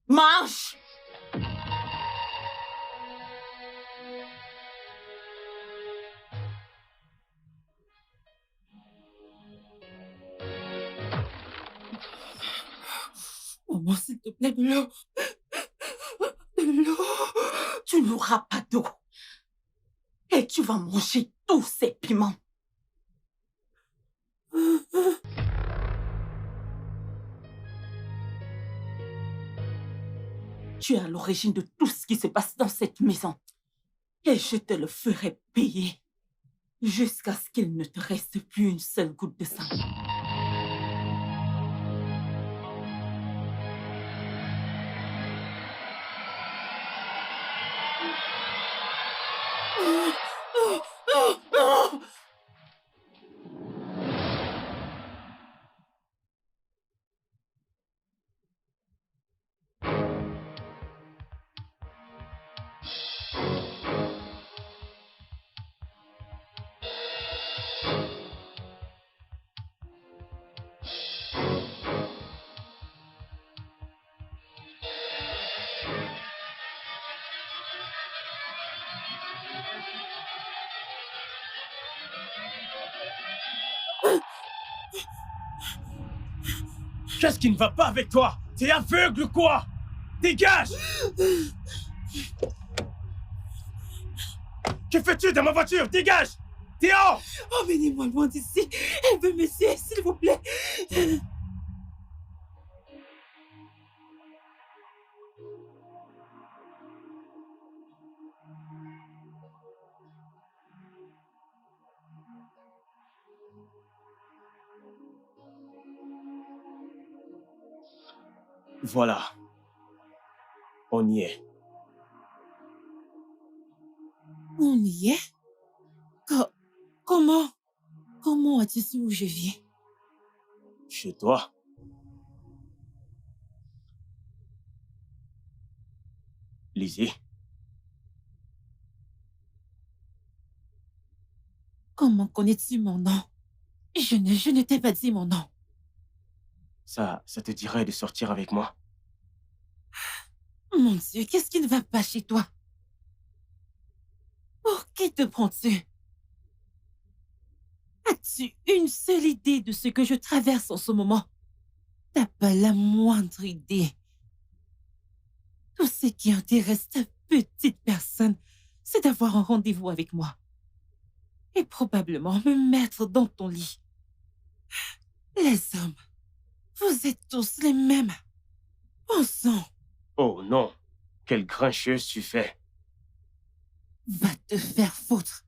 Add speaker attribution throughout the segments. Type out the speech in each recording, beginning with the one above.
Speaker 1: Marche! Maman, s'il te plaît, de l'eau. De l'eau. Tu n'auras pas d'eau. Et tu vas manger tous ces piments. Tu es à l'origine de tout ce qui se passe dans cette maison. Et je te le ferai payer. Jusqu'à ce qu'il ne te reste plus une seule goutte de sang.
Speaker 2: Qu'est-ce qui ne va pas avec toi? T'es aveugle ou quoi? Dégage! Que fais-tu dans ma voiture? Dégage! Théo!
Speaker 1: Emmenez-moi loin d'ici. Elle veut me tuer, s'il vous plaît.
Speaker 2: Voilà. On y est.
Speaker 1: On y est? Comment? Comment as-tu su où je viens?
Speaker 2: Chez toi. Lizzie.
Speaker 1: Comment connais-tu mon nom? Je ne t'ai pas dit mon nom.
Speaker 2: Ça te dirait de sortir avec moi?
Speaker 1: Mon Dieu, qu'est-ce qui ne va pas chez toi? Pour qui te prends-tu? As-tu une seule idée de ce que je traverse en ce moment? T'as pas la moindre idée. Tout ce qui intéresse ta petite personne, c'est d'avoir un rendez-vous avec moi. Et probablement me mettre dans ton lit. Les hommes, vous êtes tous les mêmes. Pensons.
Speaker 2: Oh non. Quelle grincheuse tu fais.
Speaker 1: Va te faire foutre.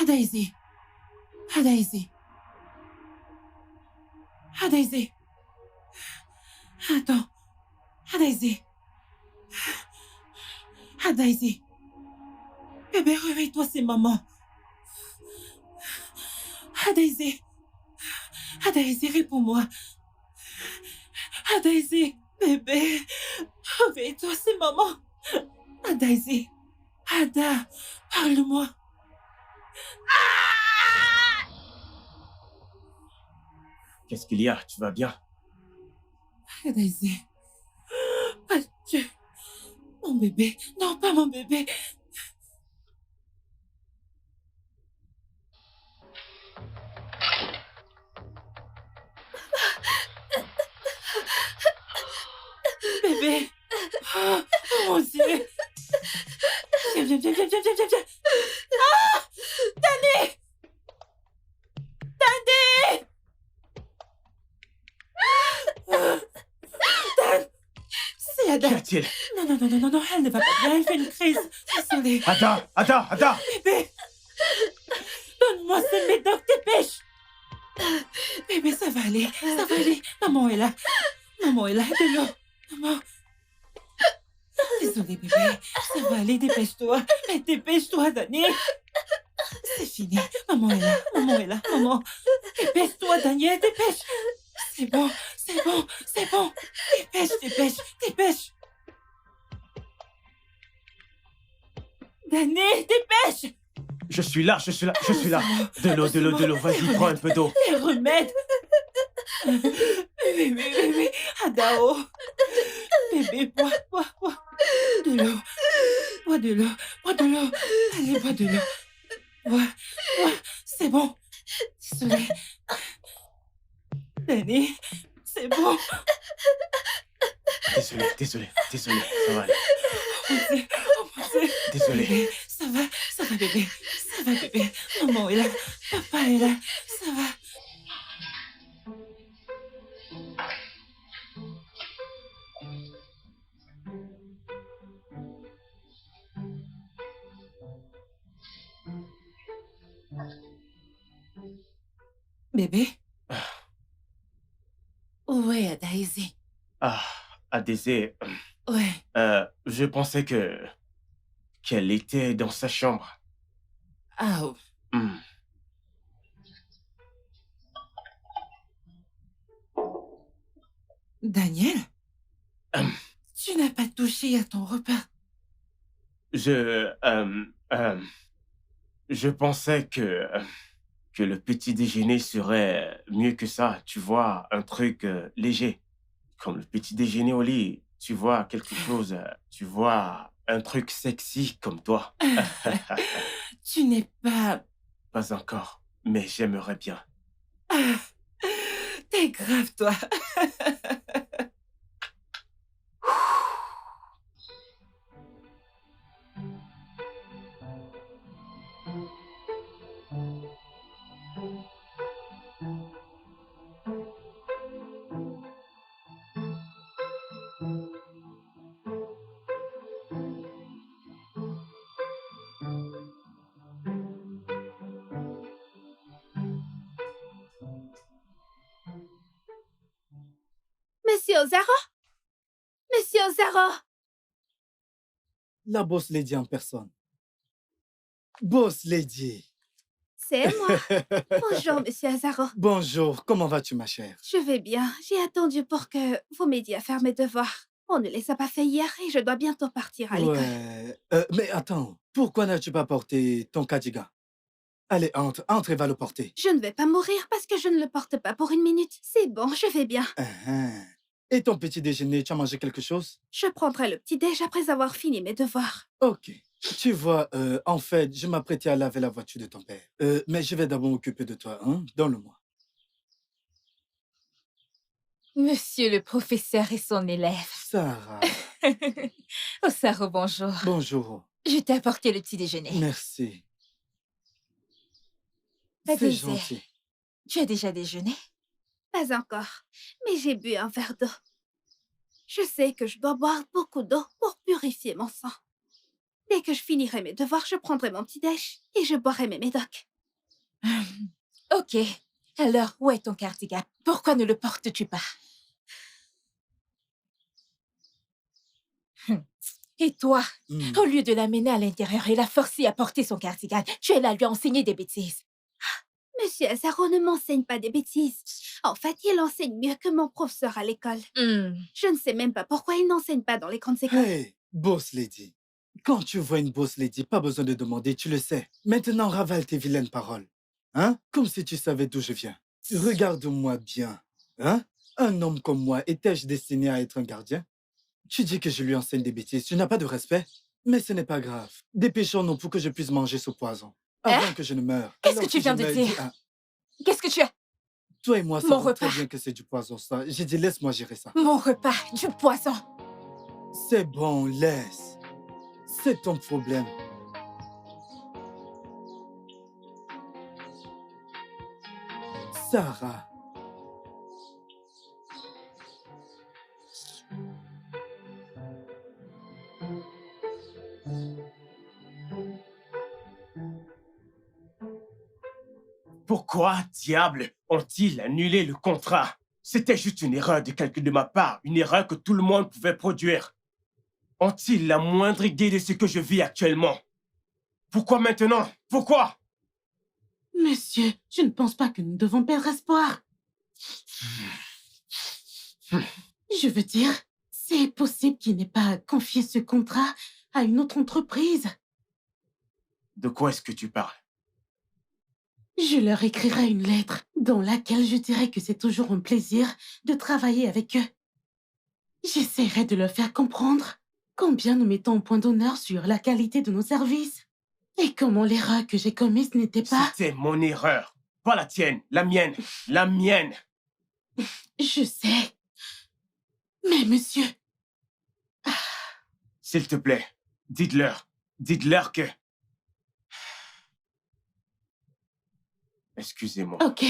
Speaker 1: Daisy. Daisy. Daisy. Attends. Daisy. Daisy. Bébé, réveille-toi, c'est maman. Daisy. Daisy, réponds-moi. Daisy. Bébé, réveille-toi, c'est maman. Daisy. Ada, parle-moi.
Speaker 2: Qu'est-ce qu'il y a? Tu vas bien?
Speaker 1: Daisy. Ah, Dieu. Mon bébé. Non, pas mon bébé. Bébé. Oh, mon Dieu. Viens. Ah! Danny! Dan! C'est Ada.
Speaker 2: Qu'y a-t-il?
Speaker 1: Non, elle ne va pas bien, elle fait une crise. Désolée.
Speaker 2: Ada!
Speaker 1: Bébé! Donne-moi ce médoc, dépêche! Bébé, ça va aller. Maman est là. De l'eau. Maman. Désolée, bébé. Ça va aller, dépêche-toi. Mais dépêche-toi, Daniel. C'est fini. Maman est là. Maman est là. Maman. Dépêche-toi, Daniel. Dépêche. C'est bon. C'est bon. C'est bon. Dépêche, dépêche, dépêche. Daniel, dépêche.
Speaker 2: Je suis là, je suis là, je suis là. De l'eau, vas-y, prends un peu d'eau.
Speaker 1: Les remèdes. Bébé, Adao. Bébé, bois. De l'eau. Bois de l'eau. Bois de l'eau. Allez, bois de l'eau. Bois. C'est bon. Désolée. Dani, c'est bon.
Speaker 2: Désolé, ça va aller.
Speaker 1: Oh mon Dieu.
Speaker 2: Désolé.
Speaker 1: Bébé, ça va bébé. Ça va bébé. Maman est là. Papa est là. Ça va. Bébé? Où est Daisy?
Speaker 2: Ah, Adésée,
Speaker 1: Ouais.
Speaker 2: je pensais qu'elle était dans sa chambre.
Speaker 1: Ah, oh.
Speaker 2: Hmm.
Speaker 1: Daniel? Tu n'as pas touché à ton repas.
Speaker 2: Je pensais que le petit déjeuner serait mieux que ça. Tu vois, un truc léger. Comme le petit déjeuner au lit. Tu vois, quelque chose, tu vois, un truc sexy comme toi.
Speaker 1: Tu n'es pas...
Speaker 2: Pas encore, mais j'aimerais bien.
Speaker 1: Ah, t'es grave, toi.
Speaker 3: Monsieur Ozaro? Monsieur Ozaro?
Speaker 4: La boss lady en personne. Boss lady.
Speaker 3: C'est moi. Bonjour, monsieur Ozaro.
Speaker 4: Bonjour, comment vas-tu, ma chère?
Speaker 3: Je vais bien. J'ai attendu pour que vous m'aidiez à faire mes devoirs. On ne les a pas fait hier et je dois bientôt partir à l'école.
Speaker 4: Ouais. Mais attends, pourquoi n'as-tu pas porté ton cardigan? Allez, entre et va le porter.
Speaker 3: Je ne vais pas mourir parce que je ne le porte pas pour une minute. C'est bon, je vais bien.
Speaker 4: Et ton petit déjeuner, tu as mangé quelque chose?
Speaker 3: Je prendrai le petit-déj après avoir fini mes devoirs.
Speaker 4: Ok. Tu vois, en fait, je m'apprêtais à laver la voiture de ton père. Mais je vais d'abord m'occuper de toi, hein? Donne-le-moi.
Speaker 5: Monsieur le professeur et son élève.
Speaker 4: Sarah.
Speaker 5: Ozaro, bonjour.
Speaker 4: Bonjour.
Speaker 5: Je t'ai apporté le petit déjeuner.
Speaker 4: Merci. C'est
Speaker 5: Adésée,
Speaker 4: gentil.
Speaker 5: tu as déjà déjeuné?
Speaker 3: Pas encore, mais j'ai bu un verre d'eau. Je sais que je dois boire beaucoup d'eau pour purifier mon sang. Dès que je finirai mes devoirs, je prendrai mon petit-déj et je boirai mes médocs.
Speaker 5: Ok. Alors, où est ton cardigan? Pourquoi ne le portes-tu pas? Et toi, au lieu de l'amener à l'intérieur et la forcer à porter son cardigan, tu es là à lui enseigner des bêtises.
Speaker 3: Monsieur Ozaro ne m'enseigne pas des bêtises. En fait, il enseigne mieux que mon professeur à l'école. Je ne sais même pas pourquoi il n'enseigne pas dans les grandes écoles.
Speaker 4: Hey, boss lady. Quand tu vois une boss lady, pas besoin de demander, tu le sais. Maintenant, ravale tes vilaines paroles. Hein? Comme si tu savais d'où je viens. Regarde-moi bien. Hein? Un homme comme moi, étais-je destiné à être un gardien? Tu dis que je lui enseigne des bêtises. Tu n'as pas de respect? Mais ce n'est pas grave. Dépêchons-nous pour que je puisse manger ce poison. Avant que je ne meure.
Speaker 5: Qu'est-ce
Speaker 4: Alors
Speaker 5: que tu viens
Speaker 4: je
Speaker 5: de
Speaker 4: me
Speaker 5: dire?
Speaker 4: dis, ah,
Speaker 5: Qu'est-ce que tu as?
Speaker 4: toi et moi
Speaker 5: Mon
Speaker 4: savons très
Speaker 5: repas.
Speaker 4: bien que c'est du poison, ça. J'ai dit, laisse-moi gérer ça.
Speaker 5: Mon repas, du poison.
Speaker 4: C'est bon, laisse. C'est ton problème. Sarah.
Speaker 2: Pourquoi, diable, ont-ils annulé le contrat? C'était juste une erreur de calcul de ma part, une erreur que tout le monde pouvait produire. ont-ils la moindre idée de ce que je vis actuellement? Pourquoi maintenant? Pourquoi?
Speaker 1: Monsieur, je ne pense pas que nous devons perdre espoir. Je veux dire, c'est possible qu'il n'ait pas confié ce contrat à une autre entreprise.
Speaker 2: De quoi est-ce que tu parles?
Speaker 1: Je leur écrirai une lettre dans laquelle je dirai que c'est toujours un plaisir de travailler avec eux. J'essaierai de leur faire comprendre combien nous mettons un point d'honneur sur la qualité de nos services et comment l'erreur que j'ai commise n'était pas...
Speaker 2: C'était mon erreur, pas la tienne, la mienne, la mienne.
Speaker 1: Je sais. Mais monsieur...
Speaker 2: S'il te plaît, dites-leur que... Excusez-moi.
Speaker 1: Ok.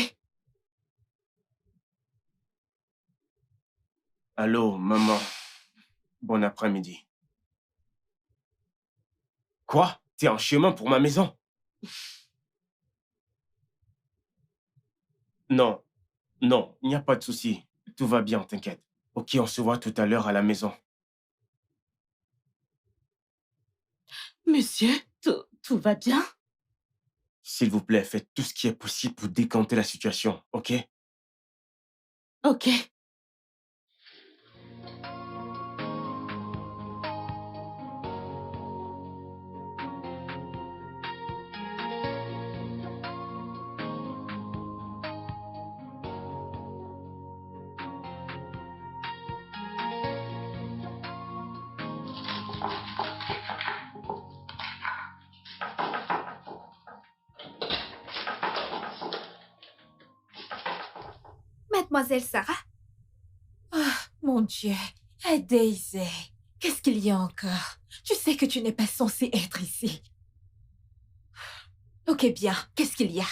Speaker 2: Allô, maman. Bon après-midi. Quoi? T'es en chemin pour ma maison? Non, non, il n'y a pas de souci. Tout va bien, t'inquiète. Ok, on se voit tout à l'heure à la maison.
Speaker 1: Monsieur, tout va bien?
Speaker 2: S'il vous plaît, faites tout ce qui est possible pour décanter la situation, ok?
Speaker 1: Ok.
Speaker 3: Mademoiselle Sarah?
Speaker 5: Mon Dieu, Daisy, qu'est-ce qu'il y a encore? Tu sais que tu n'es pas censée être ici. Ok, bien, qu'est-ce qu'il y a?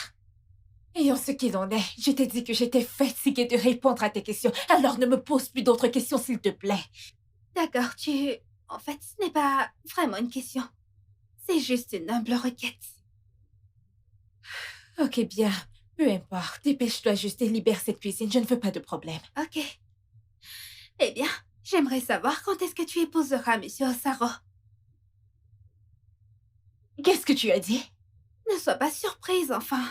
Speaker 5: Et en ce qu'il en est, je t'ai dit que j'étais fatiguée de répondre à tes questions, alors ne me pose plus d'autres questions, s'il te plaît.
Speaker 3: D'accord, En fait, ce n'est pas vraiment une question. C'est juste une humble requête.
Speaker 5: Ok, bien, peu importe, dépêche-toi juste et libère cette cuisine, je ne veux pas de problème.
Speaker 3: Ok. Eh bien, j'aimerais savoir quand est-ce que tu épouseras Monsieur Osaro.
Speaker 5: Qu'est-ce que tu as dit?
Speaker 3: Ne sois pas surprise, enfin.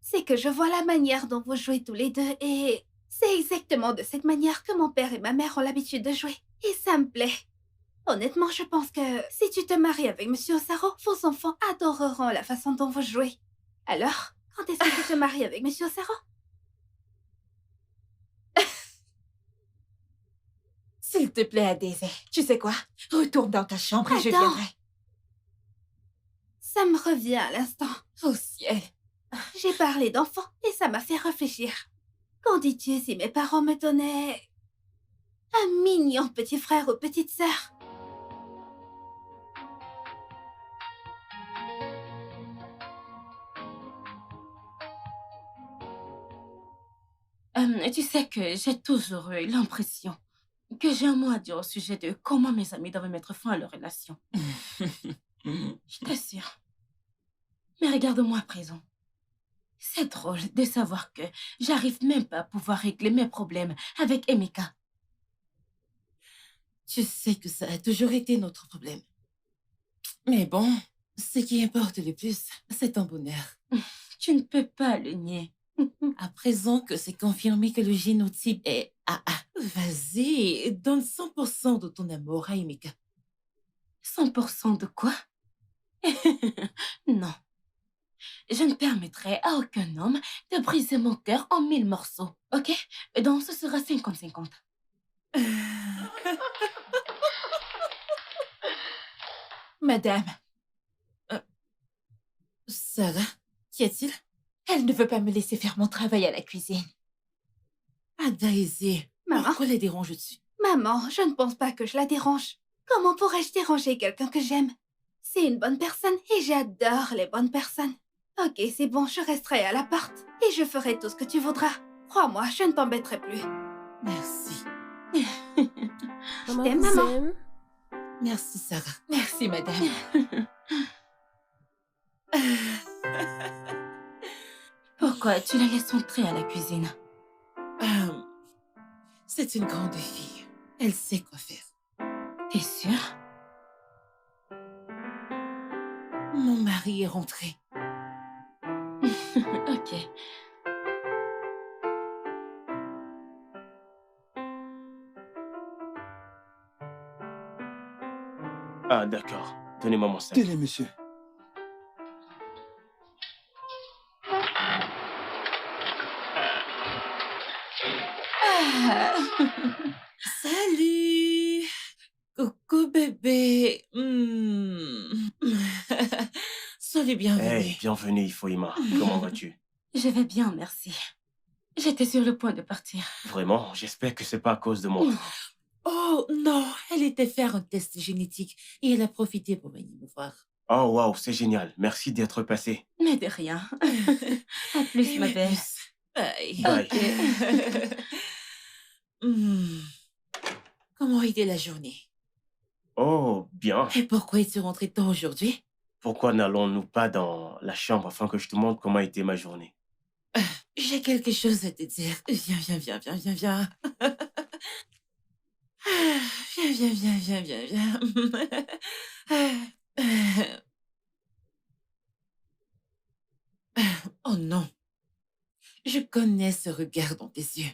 Speaker 3: C'est que je vois la manière dont vous jouez tous les deux et c'est exactement de cette manière que mon père et ma mère ont l'habitude de jouer. Et ça me plaît. Honnêtement, je pense que si tu te maries avec Monsieur Osaro, vos enfants adoreront la façon dont vous jouez. Alors, quand est-ce que tu te maries avec Monsieur Osaro?
Speaker 5: S'il te plaît, Daisy, tu sais quoi? Retourne dans ta chambre et je
Speaker 3: Attends.
Speaker 5: viendrai.
Speaker 3: Ça me revient à l'instant.
Speaker 5: Oh ciel.
Speaker 3: J'ai parlé d'enfants et ça m'a fait réfléchir. Qu'en dis-tu si mes parents me donnaient un mignon petit frère ou petite sœur?
Speaker 1: Tu sais que j'ai toujours eu l'impression que j'ai un mot à dire au sujet de comment mes amis doivent mettre fin à leur relation. Je t'assure. Mais regarde-moi à présent. C'est drôle de savoir que j'arrive même pas à pouvoir régler mes problèmes avec Emeka. Tu sais que ça a toujours été notre problème. Mais bon, ce qui importe le plus, c'est ton bonheur. Tu ne peux pas le nier. À présent que c'est confirmé que le génotype est AA, vas-y, donne 100% de ton amour à Emeka. 100% de quoi? Non. Je ne permettrai à aucun homme de briser mon cœur en 1000 morceaux, ok? Donc ce sera 50-50.
Speaker 5: Madame,
Speaker 1: Sarah, qu'y a-t-il?
Speaker 5: elle ne veut pas me laisser faire mon travail à la cuisine.
Speaker 1: Ah, Daisy,
Speaker 3: Maman?
Speaker 1: pourquoi les déranges-tu?
Speaker 3: Maman, je ne pense pas que je la dérange. Comment pourrais-je déranger quelqu'un que j'aime? C'est une bonne personne et j'adore les bonnes personnes. Ok, c'est bon, je resterai à la porte et je ferai tout ce que tu voudras. Crois-moi, je ne t'embêterai plus.
Speaker 1: Merci.
Speaker 3: Je t'aime, maman.
Speaker 1: Merci, Sarah.
Speaker 5: Merci, madame.
Speaker 1: Pourquoi tu la laisses entrer à la cuisine? C'est une grande fille. Elle sait quoi faire.
Speaker 5: T'es sûre?
Speaker 1: Mon mari est rentré.
Speaker 5: Ok.
Speaker 2: Ah, d'accord. Donnez-moi mon sac.
Speaker 4: Tenez, monsieur.
Speaker 5: Ah.
Speaker 1: Salut! Coucou bébé. Sois le bienvenu.
Speaker 2: Hey, bienvenue, Ifoima. Comment vas-tu?
Speaker 5: Je vais bien, merci. J'étais sur le point de partir.
Speaker 2: Vraiment, j'espère que c'est pas à cause de moi.
Speaker 1: Oh non, elle était faire un test génétique et elle a profité pour venir me voir.
Speaker 2: Oh, waouh, c'est génial. Merci d'être passé.
Speaker 5: Mais de rien. À plus, ma belle.
Speaker 1: Bye.
Speaker 2: Bye.
Speaker 5: Ok.
Speaker 1: Hmm. Comment a été la journée?
Speaker 2: Oh, bien.
Speaker 1: Et pourquoi es-tu rentré tôt aujourd'hui?
Speaker 2: Pourquoi n'allons-nous pas dans la chambre afin que je te montre comment a été ma journée?
Speaker 1: J'ai quelque chose à te dire. Viens. Viens. Oh non, je connais ce regard dans tes yeux.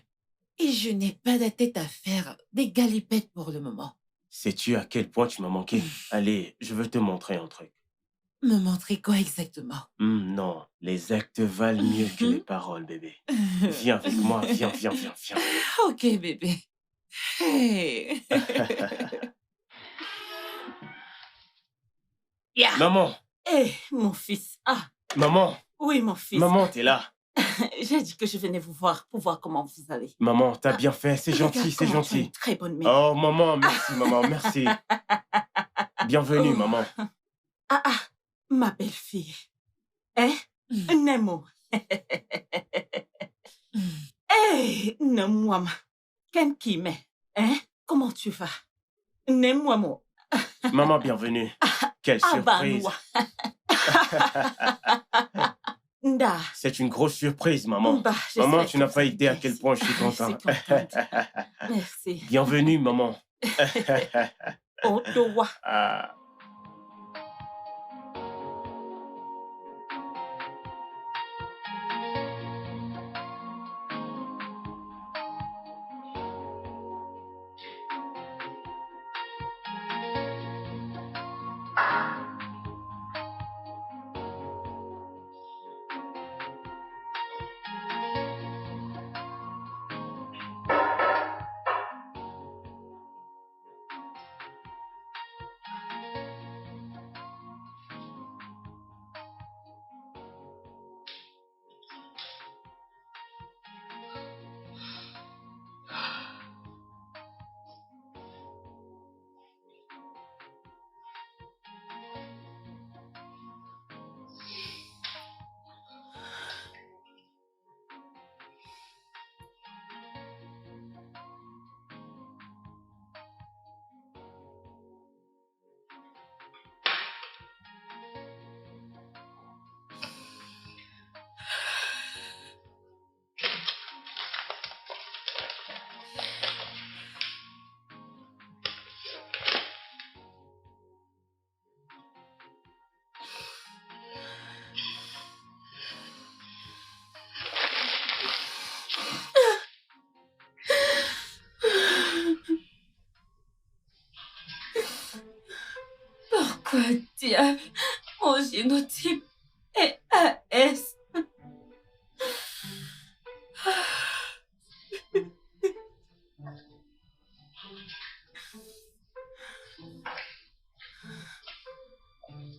Speaker 1: Et je n'ai pas la tête à faire des galipettes pour le moment.
Speaker 2: Sais-tu à quel point tu m'as manqué? Allez, je veux te montrer un truc.
Speaker 1: Me montrer quoi exactement?
Speaker 2: Non, les actes valent mieux que les paroles, bébé. Viens avec moi, viens.
Speaker 1: Ok, bébé. Hey.
Speaker 5: Yeah.
Speaker 2: Maman,
Speaker 6: Eh, mon fils. Ah,
Speaker 2: maman,
Speaker 6: oui, mon fils.
Speaker 2: maman, t'es là.
Speaker 6: J'ai dit que je venais vous voir pour voir comment vous allez.
Speaker 2: Maman, t'as bien fait, c'est gentil,
Speaker 6: Regarde
Speaker 2: c'est
Speaker 6: comment tu as une
Speaker 2: gentil.
Speaker 6: très bonne mine.
Speaker 2: Oh, maman, merci. Bienvenue,
Speaker 6: Oh.
Speaker 2: maman.
Speaker 6: Ah, ma belle-fille. Hein? Nemo. Eh, Nemo. Ken Kime. Hein? Comment tu vas? Nemo.
Speaker 2: Maman, bienvenue. Quelle surprise.
Speaker 6: Abanwa. Nda.
Speaker 2: C'est une grosse surprise, maman.
Speaker 6: Bah, j'espère
Speaker 2: Maman,
Speaker 6: que
Speaker 2: tu n'as
Speaker 6: vous
Speaker 2: pas
Speaker 6: allez
Speaker 2: idée à
Speaker 6: bien.
Speaker 2: quel point je suis
Speaker 6: Je
Speaker 2: content.
Speaker 6: suis contente. Merci.
Speaker 2: Bienvenue, maman.
Speaker 6: Oh, Dowa.
Speaker 2: Ah.
Speaker 6: Pourquoi diable mon génotype est AS?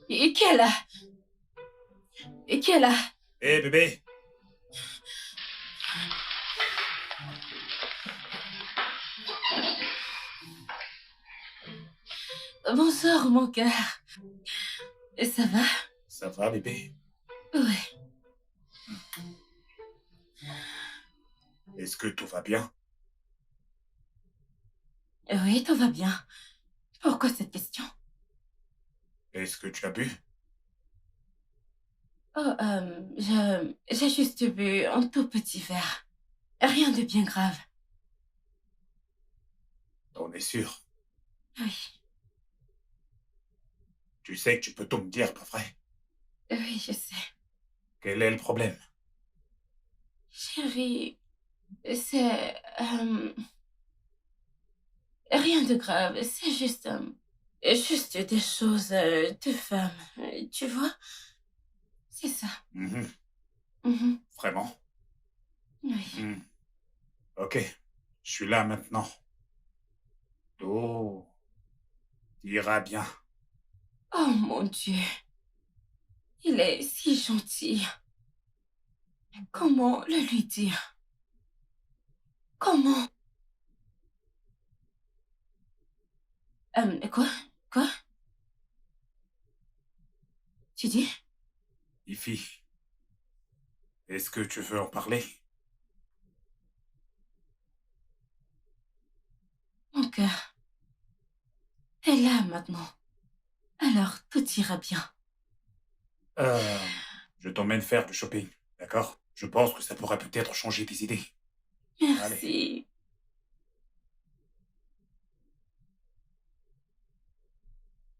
Speaker 6: Et qui est là?
Speaker 7: Hé bébé,
Speaker 6: Bonsoir, mon cœur. Ça va?
Speaker 7: ça va bébé?
Speaker 6: Ouais.
Speaker 7: Est-ce que tout va bien?
Speaker 6: Oui, tout va bien. Pourquoi cette question?
Speaker 7: Est-ce que tu as bu?
Speaker 6: Oh, j'ai juste bu un tout petit verre. Rien de bien grave.
Speaker 7: On est sûr.
Speaker 6: Oui.
Speaker 7: Tu sais que tu peux tout me dire, pas vrai?
Speaker 6: Oui, je sais.
Speaker 7: Quel est le problème?
Speaker 6: Chérie, c'est... rien de grave, c'est juste... juste des choses de femme, tu vois? C'est ça.
Speaker 7: Mhm.
Speaker 6: Mhm.
Speaker 7: Vraiment?
Speaker 6: Oui.
Speaker 7: Hmm. Ok, je suis là maintenant. Tout ira bien.
Speaker 6: Oh mon Dieu, il est si gentil. Comment le lui dire? Comment? Quoi? Quoi? Tu dis?
Speaker 7: Ifi, est-ce que tu veux en parler?
Speaker 6: Mon cœur est là maintenant. Alors tout ira bien.
Speaker 7: Euh, je t'emmène faire du shopping, d'accord? Je pense que ça pourrait peut-être changer tes idées. Allez,
Speaker 6: Merci.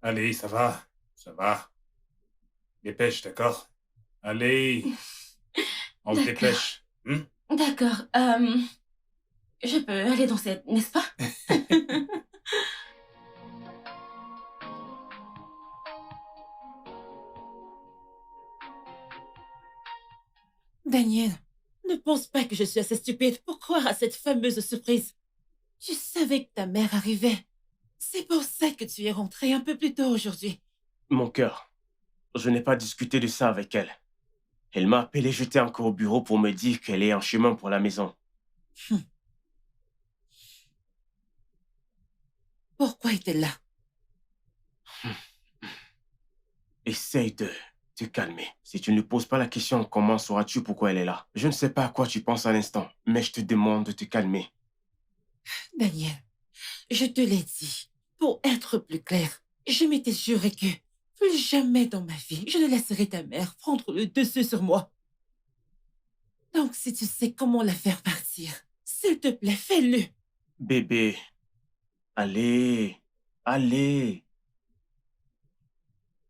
Speaker 7: allez, ça va, ça va. Dépêche, d'accord? Allez, on se
Speaker 6: D'accord.
Speaker 7: dépêche. Hmm.
Speaker 6: D'accord. Je peux aller danser, n'est-ce pas?
Speaker 1: Daniel, ne pense pas que je suis assez stupide pour croire à cette fameuse surprise. Tu savais que ta mère arrivait. C'est pour ça que tu es rentré un peu plus tôt aujourd'hui.
Speaker 2: Mon cœur, je n'ai pas discuté de ça avec elle. Elle m'a appelé, j'étais encore au bureau pour me dire qu'elle est en chemin pour la maison.
Speaker 1: Pourquoi est-elle là?
Speaker 2: Essaye de te calmer. Si tu ne poses pas la question, comment sauras-tu pourquoi elle est là? Je ne sais pas à quoi tu penses à l'instant, mais je te demande de te calmer.
Speaker 1: Daniel, je te l'ai dit. Pour être plus clair, je m'étais juré que plus jamais dans ma vie, je ne laisserai ta mère prendre le dessus sur moi. Donc, si tu sais comment la faire partir, s'il te plaît, fais-le.
Speaker 2: Bébé, allez, allez,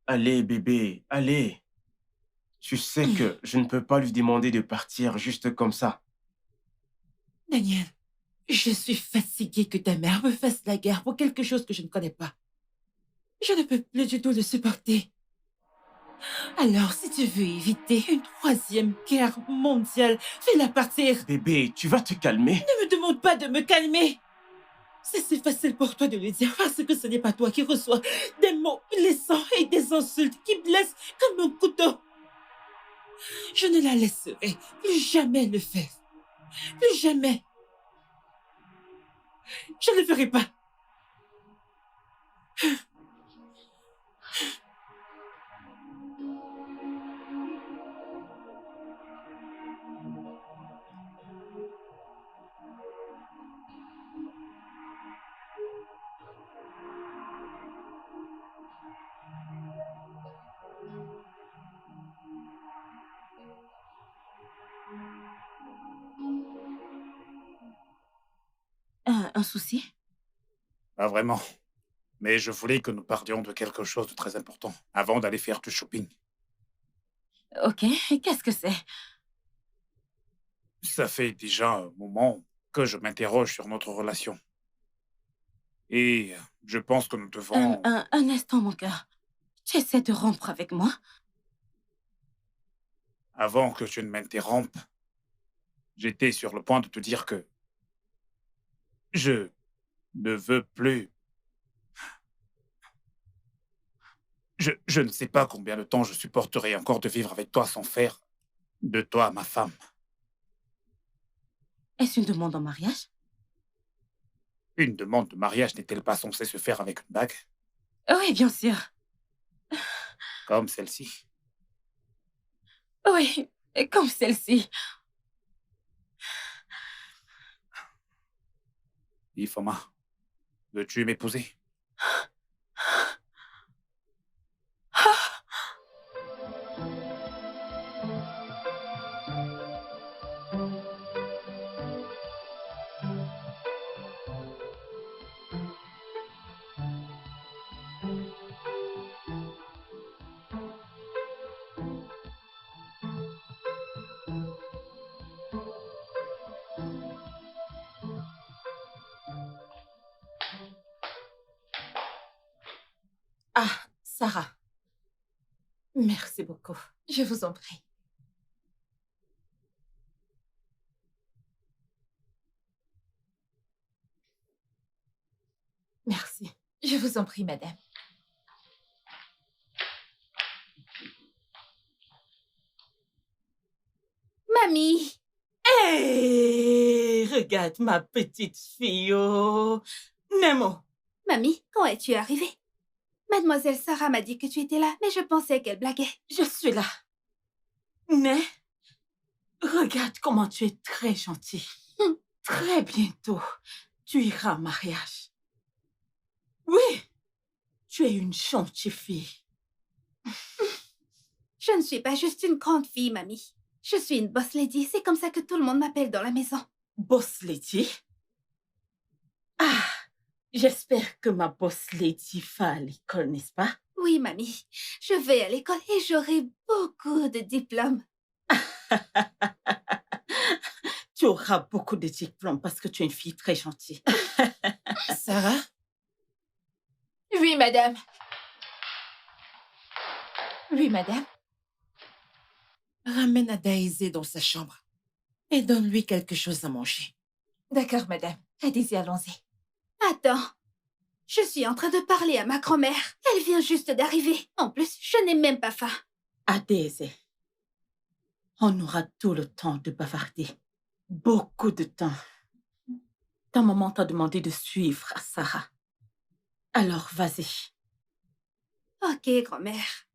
Speaker 2: allez, bébé, allez. Tu sais que je ne peux pas lui demander de partir juste comme ça.
Speaker 1: Daniel, je suis fatiguée que ta mère me fasse la guerre pour quelque chose que je ne connais pas. Je ne peux plus du tout le supporter. Alors, si tu veux éviter une troisième guerre mondiale, fais-la partir.
Speaker 2: Bébé, tu vas te calmer?
Speaker 1: Ne me demande pas de me calmer. C'est si facile pour toi de le dire parce que ce n'est pas toi qui reçois des mots blessants et des insultes qui blessent comme un couteau. Je ne la laisserai plus jamais le faire. Plus jamais. Je ne le ferai pas.
Speaker 6: Un souci?
Speaker 7: Pas vraiment. Mais je voulais que nous parlions de quelque chose de très important avant d'aller faire du shopping.
Speaker 6: Ok, qu'est-ce que c'est?
Speaker 7: Ça fait déjà un moment que je m'interroge sur notre relation. Et je pense que nous devons...
Speaker 6: Un instant, mon cœur. Tu essaies de rompre avec moi?
Speaker 7: Avant que tu ne m'interrompes, j'étais sur le point de te dire que je ne veux plus. Je ne sais pas combien de temps je supporterai encore de vivre avec toi sans faire de toi ma femme.
Speaker 6: Est-ce une demande en mariage?
Speaker 7: Une demande de mariage n'est-elle pas censée se faire avec une bague,
Speaker 6: Oui, bien sûr.
Speaker 7: comme celle-ci?
Speaker 6: Oui, comme celle-ci.
Speaker 7: Ifoma, veux-tu m'épouser?
Speaker 5: Ah, Sarah, merci beaucoup. Je vous en prie. Merci. Je vous en prie, madame.
Speaker 3: Mamie!
Speaker 1: Hé, regarde ma petite fille. Oh. Nemo,
Speaker 3: Mamie, quand es-tu arrivée? Mademoiselle Sarah m'a dit que tu étais là, mais je pensais qu'elle blaguait.
Speaker 1: je suis là. Mais, regarde comment tu es très gentil. Très bientôt, tu iras au mariage. Oui, tu es une gentille fille.
Speaker 3: Je ne suis pas juste une grande fille, mamie. Je suis une boss lady, c'est comme ça que tout le monde m'appelle dans la maison.
Speaker 1: Boss lady? Ah, j'espère que ma boss lady va à l'école, n'est-ce pas?
Speaker 3: Oui, mamie. Je vais à l'école et j'aurai beaucoup de diplômes.
Speaker 1: Tu auras beaucoup de diplômes parce que tu es une fille très gentille. Sarah?
Speaker 5: Oui, madame. Oui, madame.
Speaker 1: Ramène Adaïsé dans sa chambre et donne-lui quelque chose à manger.
Speaker 5: D'accord, madame. Allez-y, allons-y.
Speaker 3: Attends. Je suis en train de parler à ma grand-mère. Elle vient juste d'arriver. En plus, je n'ai même pas faim.
Speaker 1: Adaïsé, on aura tout le temps de bavarder. Beaucoup de temps. Ta maman t'a demandé de suivre Sarah. Alors, vas-y.
Speaker 3: Ok, grand-mère.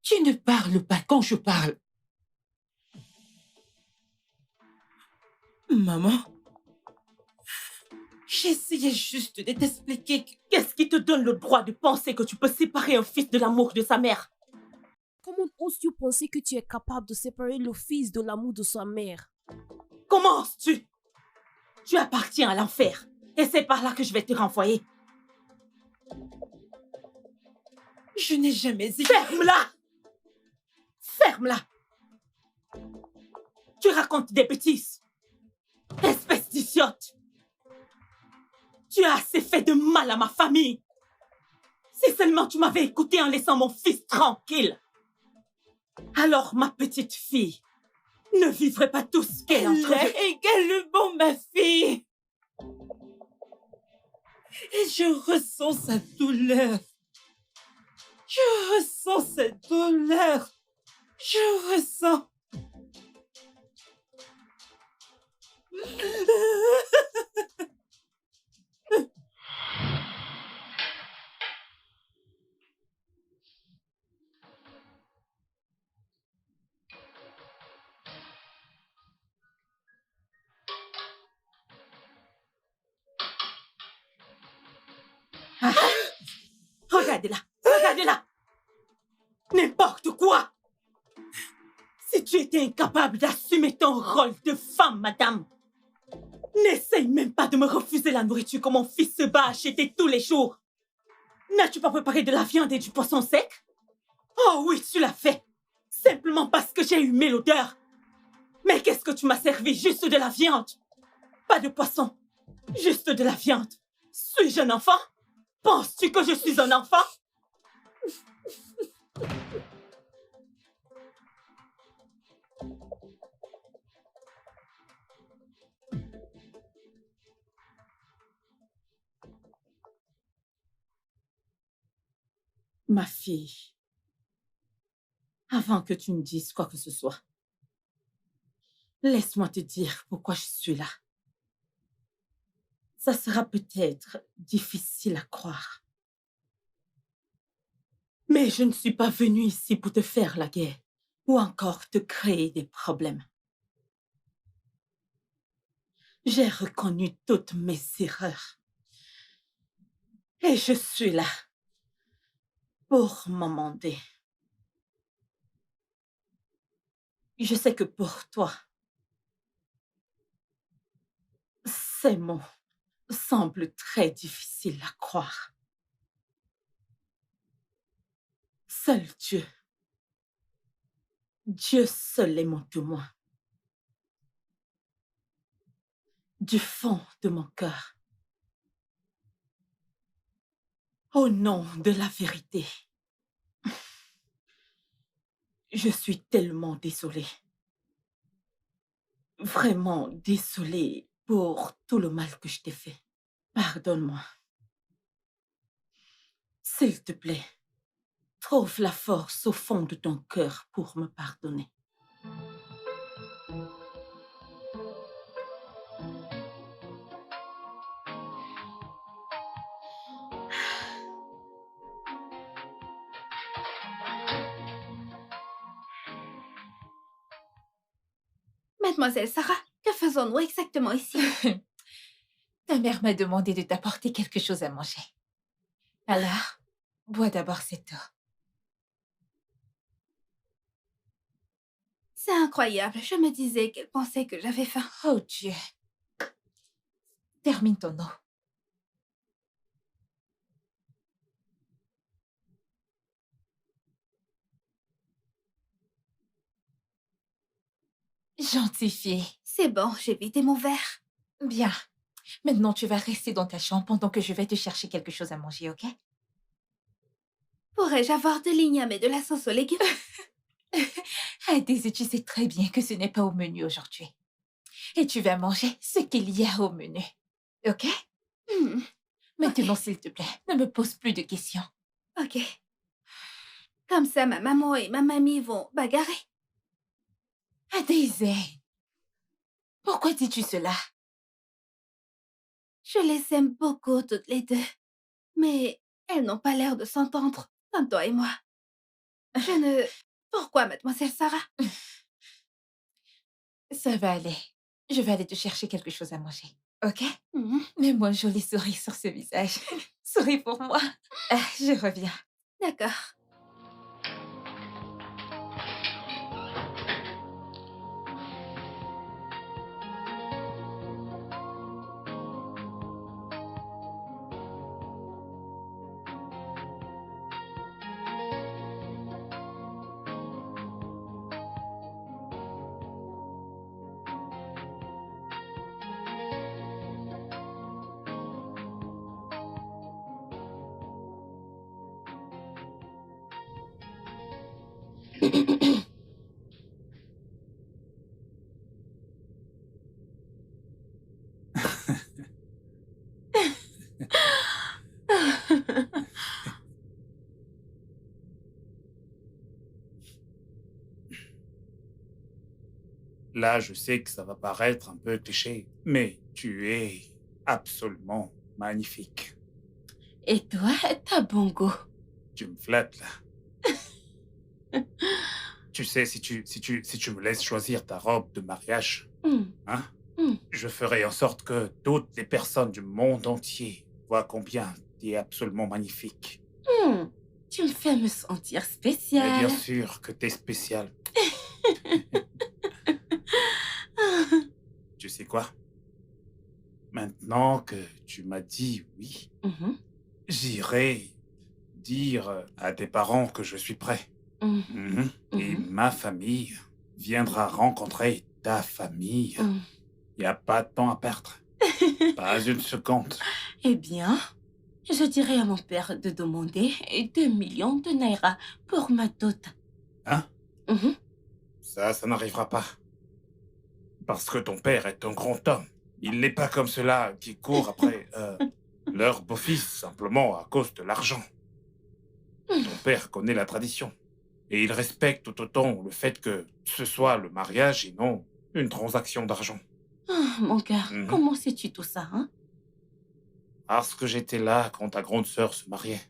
Speaker 1: Tu ne parles pas quand je parle. Maman, j'essayais juste de t'expliquer qu'est-ce qui te donne le droit de penser que tu peux séparer un fils de l'amour de sa mère.
Speaker 8: Comment oses-tu penser que tu es capable de séparer le fils de l'amour de sa mère?
Speaker 1: Comment oses-tu? Tu appartiens à l'enfer et c'est par là que je vais te renvoyer. Je n'ai jamais dit... Ferme-la! Ferme-la! Tu racontes des bêtises. Espèce d'idiote! Tu as assez fait de mal à ma famille. Si seulement tu m'avais écouté en laissant mon fils tranquille. Alors ma petite fille ne vivrait pas tout ce qu'elle est en train de... également ma fille. Et je ressens sa douleur. Je ressens cette douleur. Je ressens... Ah, regardez-la, regardez-la. N'importe quoi. Si tu étais incapable d'assumer ton rôle de femme, madame, n'essaye même pas de me refuser la nourriture que mon fils se bat à acheter tous les jours. N'as-tu pas préparé de la viande et du poisson sec? Oh oui, tu l'as fait. Simplement parce que j'ai humé l'odeur. Mais qu'est-ce que tu m'as servi? Juste de la viande. Pas de poisson. Juste de la viande. Suis-je un enfant? Penses-tu que je suis un enfant? Ma fille, avant que tu me dises quoi que ce soit, laisse-moi te dire pourquoi je suis là. Ça sera peut-être difficile à croire. Mais je ne suis pas venue ici pour te faire la guerre ou encore te créer des problèmes. J'ai reconnu toutes mes erreurs. Et je suis là pour m'amender. Je sais que pour toi, Ces mots semblent très difficiles à croire. Seul Dieu, Dieu seul est mon témoin. Du fond de mon cœur, au nom de la vérité, je suis tellement désolée. Vraiment désolée pour tout le mal que je t'ai fait. Pardonne-moi. S'il te plaît, trouve la force au fond de ton cœur pour me pardonner.
Speaker 3: Mademoiselle Sarah, que faisons-nous exactement ici?
Speaker 5: Ta mère m'a demandé de t'apporter quelque chose à manger. Alors, bois d'abord cette eau.
Speaker 3: C'est incroyable. Je me disais qu'elle pensait que j'avais faim.
Speaker 5: Oh Dieu. Termine ton eau. Gentille fille.
Speaker 3: C'est bon, j'ai vidé mon verre.
Speaker 5: Bien. Maintenant, tu vas rester dans ta chambre pendant que je vais te chercher quelque chose à manger, ok?
Speaker 3: Pourrais-je avoir de l'igname et de la sauce aux légumes?
Speaker 5: Ah, Daisy, tu sais très bien que ce n'est pas au menu aujourd'hui. Et tu vas manger ce qu'il y a au menu. Ok?
Speaker 3: Hmm,
Speaker 5: Maintenant, s'il te plaît, ne me pose plus de questions.
Speaker 3: ok. Comme ça, ma maman et ma mamie vont bagarrer.
Speaker 5: Ah, Daisy, pourquoi dis-tu cela?
Speaker 3: Je les aime beaucoup toutes les deux. Mais elles n'ont pas l'air de s'entendre, comme toi et moi. Je ne... Pourquoi, mademoiselle Sarah?
Speaker 5: Ça va aller. Je vais aller te chercher quelque chose à manger. Ok?
Speaker 3: Hmm,
Speaker 5: Mets-moi un joli sourire sur ce visage. Souris pour moi. Ah, je reviens.
Speaker 3: d'accord.
Speaker 7: Là, je sais que ça va paraître un peu cliché, mais tu es absolument magnifique.
Speaker 6: Et toi, t'as bon goût.
Speaker 7: Tu me flattes, là. Tu sais, si tu me laisses choisir ta robe de mariage,
Speaker 6: Hmm,
Speaker 7: hein,
Speaker 6: hmm.
Speaker 7: je ferai en sorte que toutes les personnes du monde entier voient combien tu es absolument magnifique.
Speaker 6: Hmm, tu me fais me sentir
Speaker 7: Et
Speaker 6: spéciale.
Speaker 7: bien sûr que t'es spécial. Tu sais quoi? Maintenant que tu m'as dit oui,
Speaker 6: Mhm,
Speaker 7: j'irai dire à tes parents que je suis prêt.
Speaker 6: mhm,
Speaker 7: Mhm. Et
Speaker 6: mhm,
Speaker 7: ma famille viendra rencontrer ta famille.
Speaker 6: mhm.
Speaker 7: Il n'y a pas de temps à perdre. Pas une seconde.
Speaker 6: Eh bien, je dirai à mon père de demander 2 millions de naira pour ma dot.
Speaker 7: Hein?
Speaker 6: Mhm.
Speaker 7: Ça n'arrivera pas. Parce que ton père est un grand homme. Il n'est pas comme ceux-là qui courent après leur beau-fils simplement à cause de l'argent. Ton père connaît la tradition. Et il respecte tout autant le fait que ce soit le mariage et non une transaction d'argent.
Speaker 6: Ah, mon cœur,
Speaker 7: Mhm.
Speaker 6: comment sais-tu tout ça, hein?
Speaker 7: Parce que j'étais là quand ta grande sœur se mariait.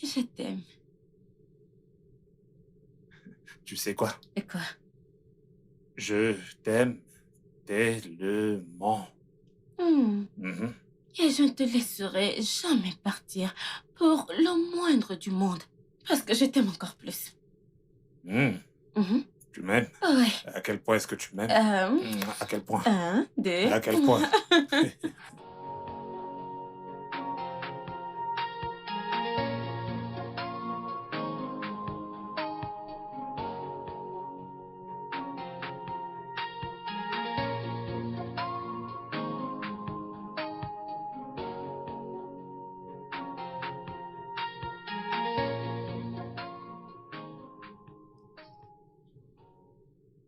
Speaker 6: Je t'aime.
Speaker 7: Tu sais quoi?
Speaker 6: Et quoi?
Speaker 7: Je t'aime tellement.
Speaker 6: Hmm.
Speaker 7: Mhm.
Speaker 6: Et je ne te laisserai jamais partir pour le moindre du monde, parce que je t'aime encore plus.
Speaker 7: Mhm.
Speaker 6: Mhm.
Speaker 7: Tu m'aimes?
Speaker 6: Ouais.
Speaker 7: À quel point est-ce que tu m'aimes? À quel point?
Speaker 6: 1, 2.
Speaker 7: À quel point?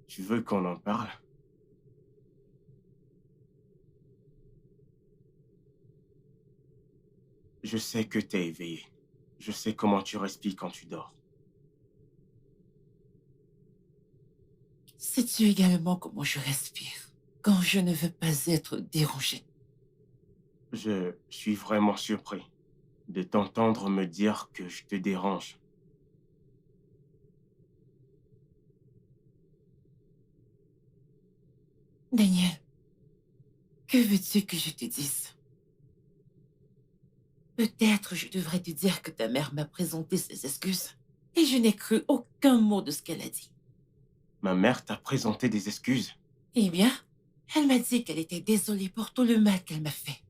Speaker 2: Tu veux qu'on en parle? Je sais que t'es éveillé. Je sais comment tu respires quand tu dors.
Speaker 1: Sais-tu également comment je respire quand je ne veux pas être dérangée?
Speaker 2: Je suis vraiment surpris de t'entendre me dire que je te dérange.
Speaker 1: Daniel, que veux-tu que je te dise? Peut-être je devrais te dire que ta mère m'a présenté ses excuses et je n'ai cru aucun mot de ce qu'elle a dit.
Speaker 2: Ma mère t'a présenté des excuses.
Speaker 1: Eh bien, elle m'a dit qu'elle était désolée pour tout le mal qu'elle m'a fait.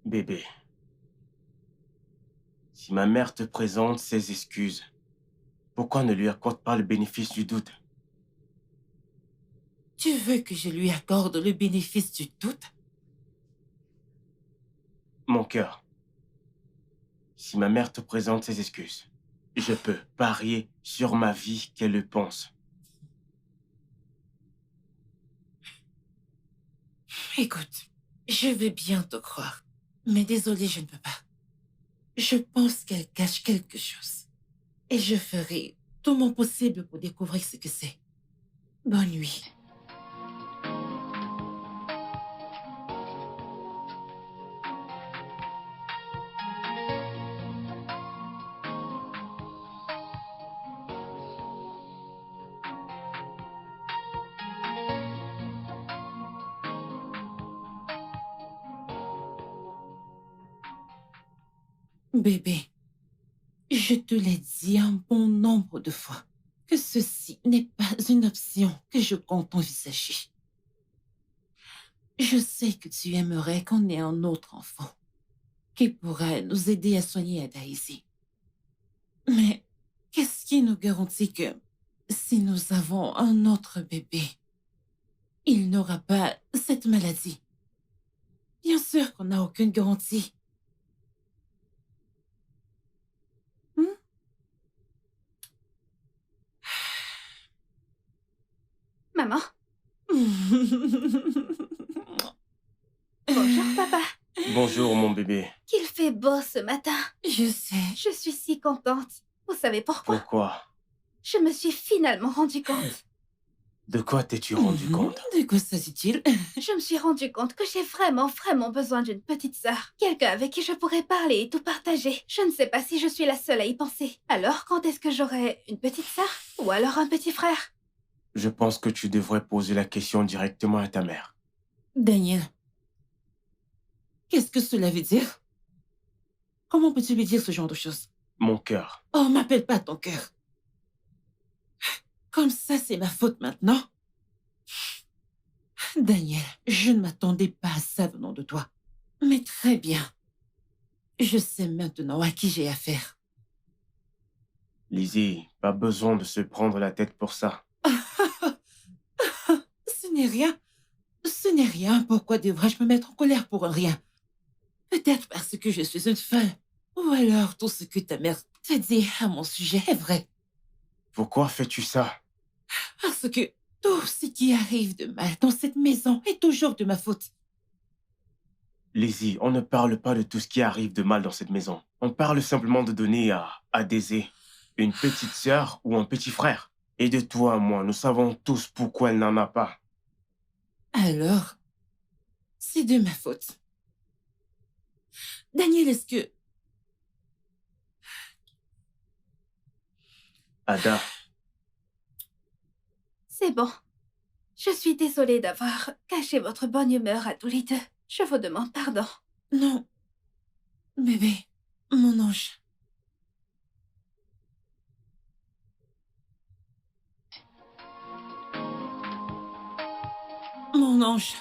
Speaker 2: Bébé, si ma mère te présente ses excuses, pourquoi ne lui accorde pas le bénéfice du doute?
Speaker 1: Tu veux que je lui accorde le bénéfice du doute?
Speaker 2: Mon cœur, si ma mère te présente ses excuses, je peux parier sur ma vie qu'elle le pense.
Speaker 1: Écoute, je veux bien te croire, mais désolée, je ne peux pas. Je pense qu'elle cache quelque chose et je ferai tout mon possible pour découvrir ce que c'est. Bonne nuit. Bébé, je te l'ai dit un bon nombre de fois que ceci n'est pas une option que je compte envisager. Je sais que tu aimerais qu'on ait un autre enfant qui pourrait nous aider à soigner Daisy. Mais qu'est-ce qui nous garantit que si nous avons un autre bébé, il n'aura pas cette maladie? Bien sûr qu'on n'a aucune garantie. Hmm?
Speaker 3: Maman, bonjour papa.
Speaker 2: Bonjour, mon bébé.
Speaker 3: Qu'il fait beau ce matin.
Speaker 1: Je sais.
Speaker 3: Je suis si contente. Vous savez pourquoi?
Speaker 2: Pourquoi?
Speaker 3: Je me suis finalement rendu compte.
Speaker 2: De quoi t'es-tu rendu compte?
Speaker 1: De quoi s'agit-il?
Speaker 3: Je me suis rendu compte que j'ai vraiment, vraiment besoin d'une petite sœur. Quelqu'un avec qui je pourrais parler et tout partager. Je ne sais pas si je suis la seule à y penser. Alors, quand est-ce que j'aurai une petite sœur? Ou alors un petit frère?
Speaker 2: Je pense que tu devrais poser la question directement à ta mère.
Speaker 1: Daniel, qu'est-ce que cela veut dire? Comment peux-tu lui dire ce genre de choses?
Speaker 2: Mon cœur.
Speaker 1: Oh, m'appelle pas ton cœur. Comme ça, c'est ma faute maintenant. Daniel, je ne m'attendais pas à ça venant de toi. Mais très bien. Je sais maintenant à qui j'ai affaire.
Speaker 2: Lizzie, pas besoin de se prendre la tête pour ça.
Speaker 1: Ce n'est rien. Ce n'est rien. Pourquoi devrais-je me mettre en colère pour un rien? Peut-être parce que je suis une folle. Ou alors tout ce que ta mère t'a dit à mon sujet est vrai.
Speaker 2: Pourquoi fais-tu ça?
Speaker 1: Parce que tout ce qui arrive de mal dans cette maison est toujours de ma faute.
Speaker 2: Lizzie, on ne parle pas de tout ce qui arrive de mal dans cette maison. On parle simplement de donner à Daisy une petite sœur ou un petit frère. Et de toi à moi, nous savons tous pourquoi elle n'en a pas.
Speaker 1: Alors, c'est de ma faute. Daniel, est-ce que...
Speaker 2: Ada,
Speaker 3: C'est bon. Je suis désolée d'avoir caché votre bonne humeur à tous les deux. Je vous demande pardon.
Speaker 1: Non. Bébé, Mon ange. Mon ange.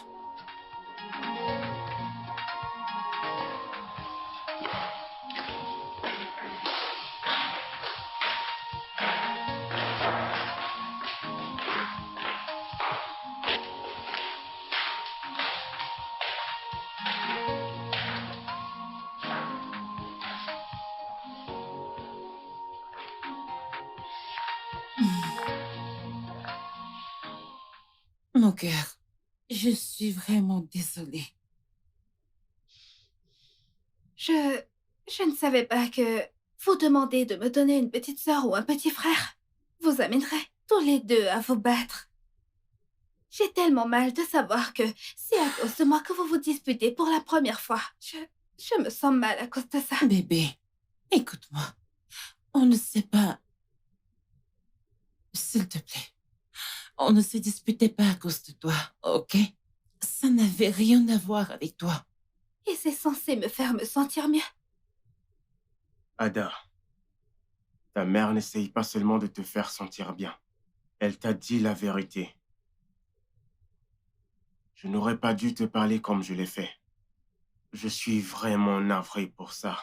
Speaker 1: Mon cœur, je suis vraiment désolée.
Speaker 3: Je ne savais pas que vous demander de me donner une petite sœur ou un petit frère vous amènerait tous les deux à vous battre. J'ai tellement mal de savoir que c'est à cause de moi que vous vous disputez pour la première fois. Je me sens mal à cause de ça.
Speaker 1: Bébé, écoute-moi. On ne sait pas... S'il te plaît. On ne se disputait pas à cause de toi, ok? Ça n'avait rien à voir avec toi.
Speaker 3: Et c'est censé me faire me sentir mieux.
Speaker 2: Ada, ta mère n'essaye pas seulement de te faire sentir bien. Elle t'a dit la vérité. Je n'aurais pas dû te parler comme je l'ai fait. Je suis vraiment navré pour ça.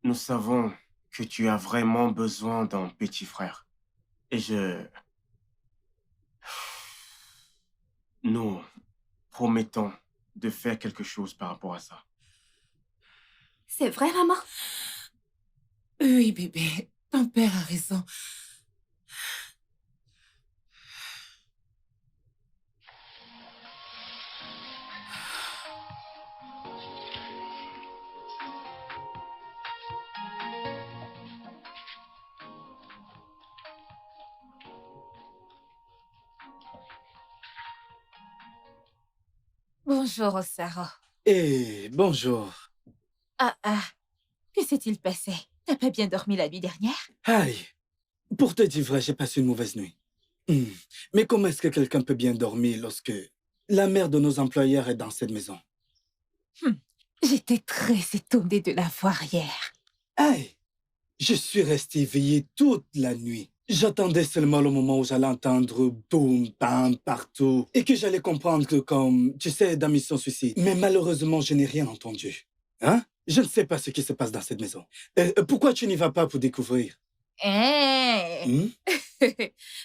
Speaker 2: Nous savons que tu as vraiment besoin d'un petit frère. Et nous promettons de faire quelque chose par rapport à ça.
Speaker 3: C'est vrai, maman?
Speaker 1: Oui, bébé, ton père a raison.
Speaker 5: Bonjour, Sarah.
Speaker 4: Eh, bonjour.
Speaker 5: Ah, que s'est-il passé? T'as pas bien dormi la nuit dernière?
Speaker 4: Aïe, pour te dire vrai, j'ai passé une mauvaise nuit. Hmm. Mais comment est-ce que quelqu'un peut bien dormir lorsque la mère de nos employeurs est dans cette maison?
Speaker 5: J'étais très étonnée de la voir hier.
Speaker 4: Aïe, je suis resté éveillé toute la nuit. J'attendais seulement le moment où j'allais entendre boum, bam, partout, et que j'allais comprendre que comme, tu sais, dans Mission Suicide. Mais malheureusement, je n'ai rien entendu. Hein? Je ne sais pas ce qui se passe dans cette maison. Pourquoi tu n'y vas pas pour découvrir?
Speaker 5: Hein?
Speaker 4: Hmm?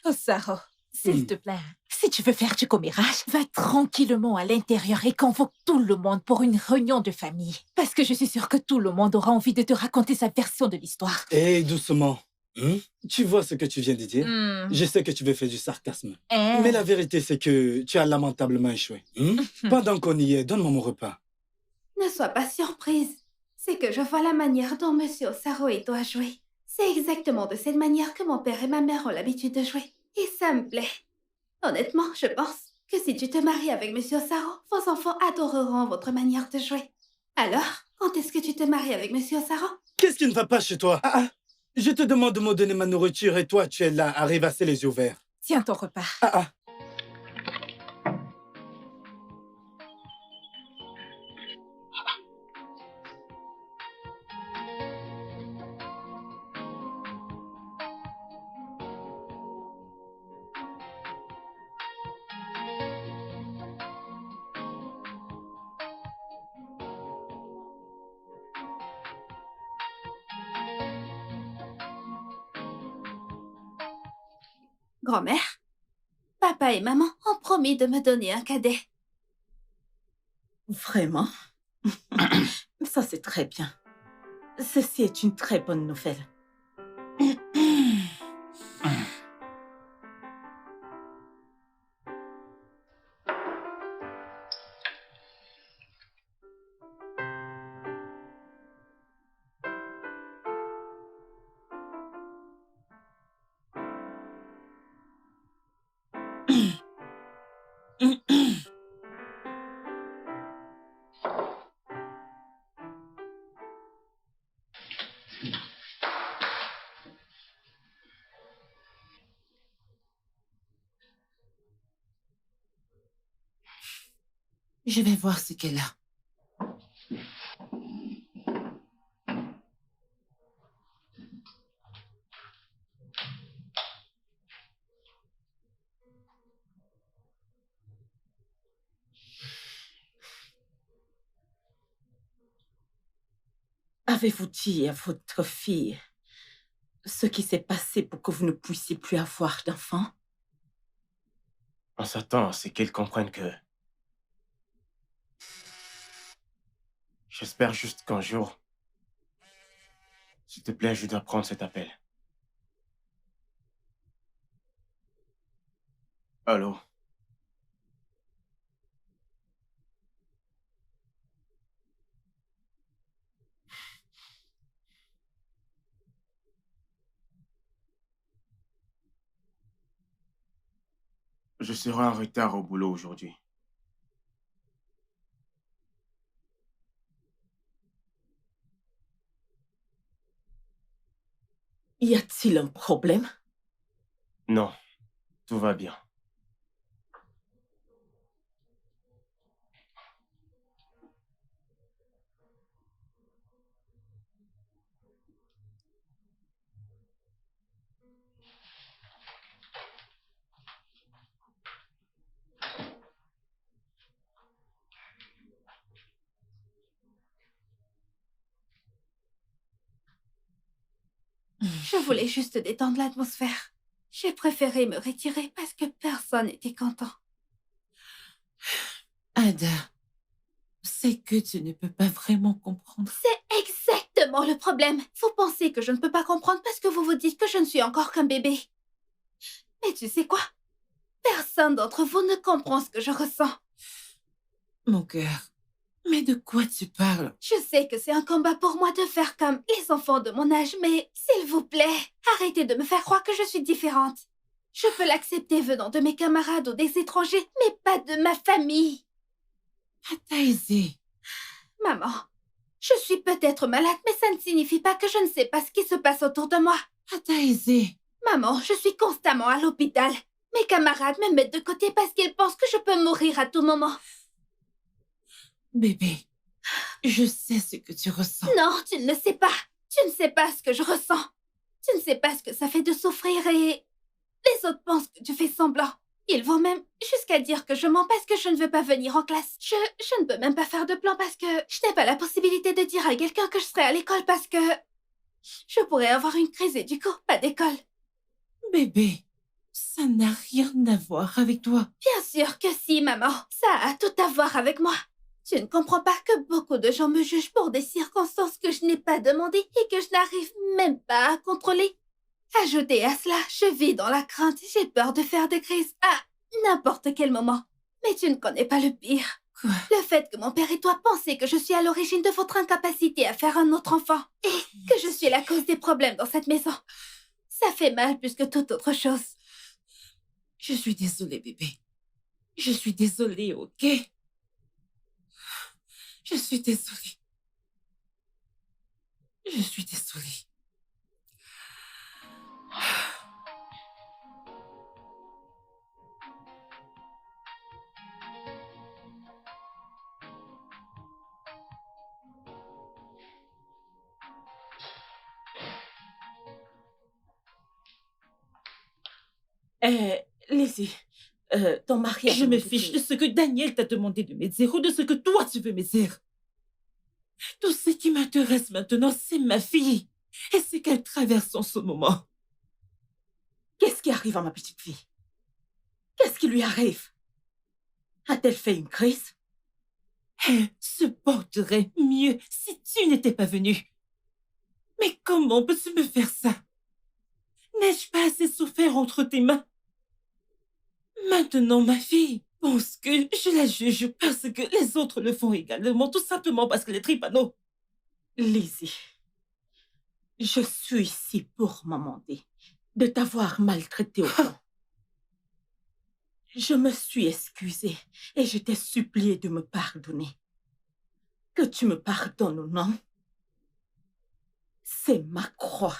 Speaker 5: Oh, Sarah, s'il te plaît, si tu veux faire du commérage, va tranquillement à l'intérieur et convoque tout le monde pour une réunion de famille. Parce que je suis sûre que tout le monde aura envie de te raconter sa version de l'histoire.
Speaker 4: Hé, doucement. Hmm? Tu vois ce que tu viens de dire? Je sais que tu veux faire du sarcasme.
Speaker 5: Hein?
Speaker 4: Mais la vérité, c'est que tu as lamentablement échoué. Pendant qu'on y est, donne-moi mon repas.
Speaker 3: Ne sois pas surprise. C'est que je vois la manière dont Monsieur Saroé doit jouer. C'est exactement de cette manière que mon père et ma mère ont l'habitude de jouer. Et ça me plaît. Honnêtement, je pense que si tu te maries avec Monsieur Saro, vos enfants adoreront votre manière de jouer. Alors, quand est-ce que tu te maries avec Monsieur Saro?
Speaker 4: Qu'est-ce qui ne va pas chez toi? Je te demande de me donner ma nourriture et toi, tu es là, à rêvasser les yeux ouverts.
Speaker 5: Tiens ton repas.
Speaker 3: Grand-mère, papa et maman ont promis de me donner un cadet.
Speaker 6: Vraiment? Ça, c'est très bien. Ceci est une très bonne nouvelle.
Speaker 1: Je vais voir ce qu'elle a.
Speaker 6: Avez-vous dit à votre fille ce qui s'est passé pour que vous ne puissiez plus avoir d'enfants?
Speaker 2: On s'attend à ce qu'elle comprenne que... J'espère juste qu'un jour... S'il te plaît, je dois prendre cet appel. Allô? Je serai en retard au boulot aujourd'hui.
Speaker 6: Y a-t-il un problème?
Speaker 2: Non, tout va bien.
Speaker 3: Je voulais juste détendre l'atmosphère. J'ai préféré me retirer parce que personne n'était content.
Speaker 1: Ada, c'est que tu ne peux pas vraiment comprendre.
Speaker 3: C'est exactement le problème. Vous pensez que je ne peux pas comprendre parce que vous vous dites que je ne suis encore qu'un bébé. Mais tu sais quoi? Personne d'entre vous ne comprend ce que je ressens.
Speaker 1: Mon cœur, mais de quoi tu parles?
Speaker 3: Je sais que c'est un combat pour moi de faire comme les enfants de mon âge, mais s'il vous plaît, arrêtez de me faire croire que je suis différente. Je peux l'accepter venant de mes camarades ou des étrangers, mais pas de ma famille.
Speaker 1: Ataïsé,
Speaker 3: Maman, je suis peut-être malade, mais ça ne signifie pas que je ne sais pas ce qui se passe autour de moi.
Speaker 1: Ataïsé,
Speaker 3: Maman, je suis constamment à l'hôpital. Mes camarades me mettent de côté parce qu'ils pensent que je peux mourir à tout moment.
Speaker 1: bébé, je sais ce que tu ressens.
Speaker 3: Non, tu ne le sais pas. Tu ne sais pas ce que je ressens. Tu ne sais pas ce que ça fait de souffrir et... Les autres pensent que tu fais semblant. Ils vont même jusqu'à dire que je mens parce que je ne veux pas venir en classe. Je ne peux même pas faire de plan parce que je n'ai pas la possibilité de dire à quelqu'un que je serai à l'école parce que... Je pourrais avoir une crise et du coup, pas d'école.
Speaker 1: Bébé, ça n'a rien à voir avec toi.
Speaker 3: Bien sûr que si, maman. Ça a tout à voir avec moi. Tu ne comprends pas que beaucoup de gens me jugent pour des circonstances que je n'ai pas demandées et que je n'arrive même pas à contrôler. Ajoutez à cela, je vis dans la crainte. J'ai peur de faire des crises à n'importe quel moment. Mais tu ne connais pas le pire.
Speaker 1: Quoi?
Speaker 3: Le fait que mon père et toi pensez que je suis à l'origine de votre incapacité à faire un autre enfant et que je suis la cause des problèmes dans cette maison. Ça fait mal plus que toute autre chose.
Speaker 1: Je suis désolée, bébé. Je suis désolée, ok? Je suis désolée. Je suis désolée.
Speaker 6: Lizzie, ton mari a
Speaker 1: Je me
Speaker 6: demandé
Speaker 1: fiche
Speaker 6: que-
Speaker 1: de ce que Daniel t'a demandé de me dire ou de ce que toi tu veux me dire. Tout ce qui m'intéresse maintenant, c'est ma fille et ce qu'elle traverse en ce moment.
Speaker 6: Qu'est-ce qui arrive à ma petite fille? Qu'est-ce qui lui arrive? A-t-elle fait une crise?
Speaker 1: Elle se porterait mieux si tu n'étais pas venu. Mais comment peux-tu me faire ça? N'ai-je pas assez souffert entre tes mains? Maintenant, ma fille pense que je la juge parce que les autres le font également, tout simplement parce qu'elle est tripano.
Speaker 6: Lizzie, je suis ici pour m'amender de t'avoir maltraité autant. Je me suis excusée et je t'ai supplié de me pardonner. Que tu me pardonnes ou non, c'est ma croix.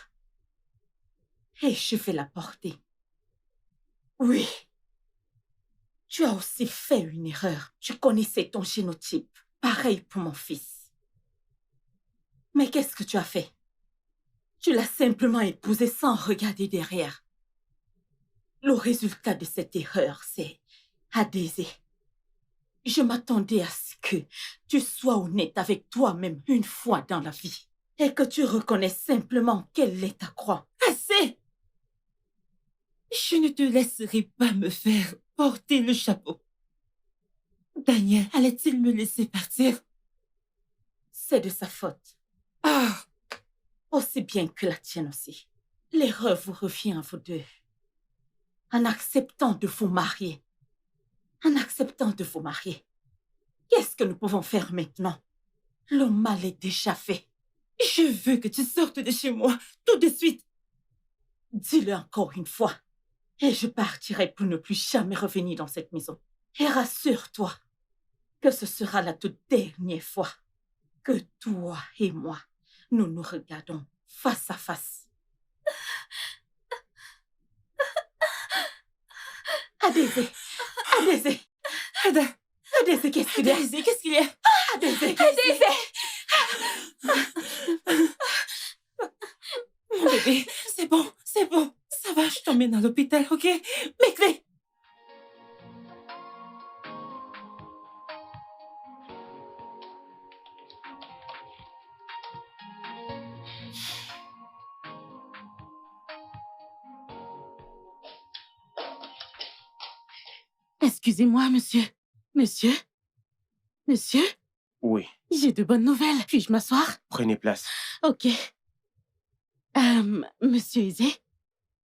Speaker 6: Et je vais la porter. Oui. Tu as aussi fait une erreur. Tu connaissais ton génotype. Pareil pour mon fils. Mais qu'est-ce que tu as fait? Tu l'as simplement épousé sans regarder derrière. Le résultat de cette erreur, c'est Adésé. Je m'attendais à ce que tu sois honnête avec toi-même une fois dans la vie. et que tu reconnais simplement quelle est ta croix.
Speaker 1: Assez! Je ne te laisserai pas me faire porter le chapeau. Daniel allait-il me laisser partir?
Speaker 6: C'est de sa faute.
Speaker 1: Ah!
Speaker 6: Aussi bien que la tienne aussi. L'erreur vous revient à vous deux. En acceptant de vous marier. En acceptant de vous marier. Qu'est-ce que nous pouvons faire maintenant? Le mal est déjà fait.
Speaker 1: Je veux que tu sortes de chez moi, tout de suite.
Speaker 6: Dis-le encore une fois. Et je partirai pour ne plus jamais revenir dans cette maison. Et rassure-toi que ce sera la toute dernière fois que toi et moi, nous nous regardons face à face. Adésé, Adésé,
Speaker 1: Ada,
Speaker 6: Adésé, qu'est-ce qu'il y a?
Speaker 1: Adésé, qu'est-ce qu'il y a?
Speaker 6: Adésé,
Speaker 1: Mon bébé, c'est bon. Ça va, je t'emmène à l'hôpital, ok? Mes clés. Excusez-moi, monsieur. Monsieur? Monsieur?
Speaker 2: Oui,
Speaker 1: J'ai de bonnes nouvelles. Puis-je m'asseoir?
Speaker 2: prenez place.
Speaker 1: Ok. Monsieur Aizé,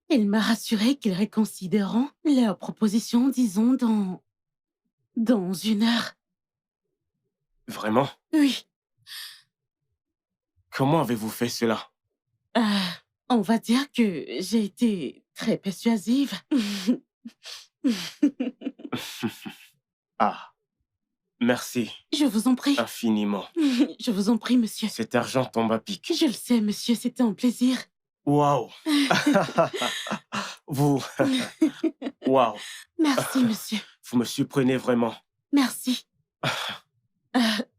Speaker 1: il m'a rassuré qu'ils réconsidéreront leur proposition, disons, dans 1 heure.
Speaker 2: Vraiment?
Speaker 1: Oui.
Speaker 2: Comment avez-vous fait cela?
Speaker 1: On va dire que j'ai été très persuasive.
Speaker 2: Ah, merci
Speaker 1: Je vous en prie.
Speaker 2: infiniment.
Speaker 1: Je vous en prie, monsieur.
Speaker 2: Cet argent tombe à pic.
Speaker 1: Je le sais, monsieur, c'était un plaisir.
Speaker 2: Waouh! Vous... Waouh!
Speaker 1: Merci, monsieur.
Speaker 2: Vous me surprenez vraiment.
Speaker 1: Merci.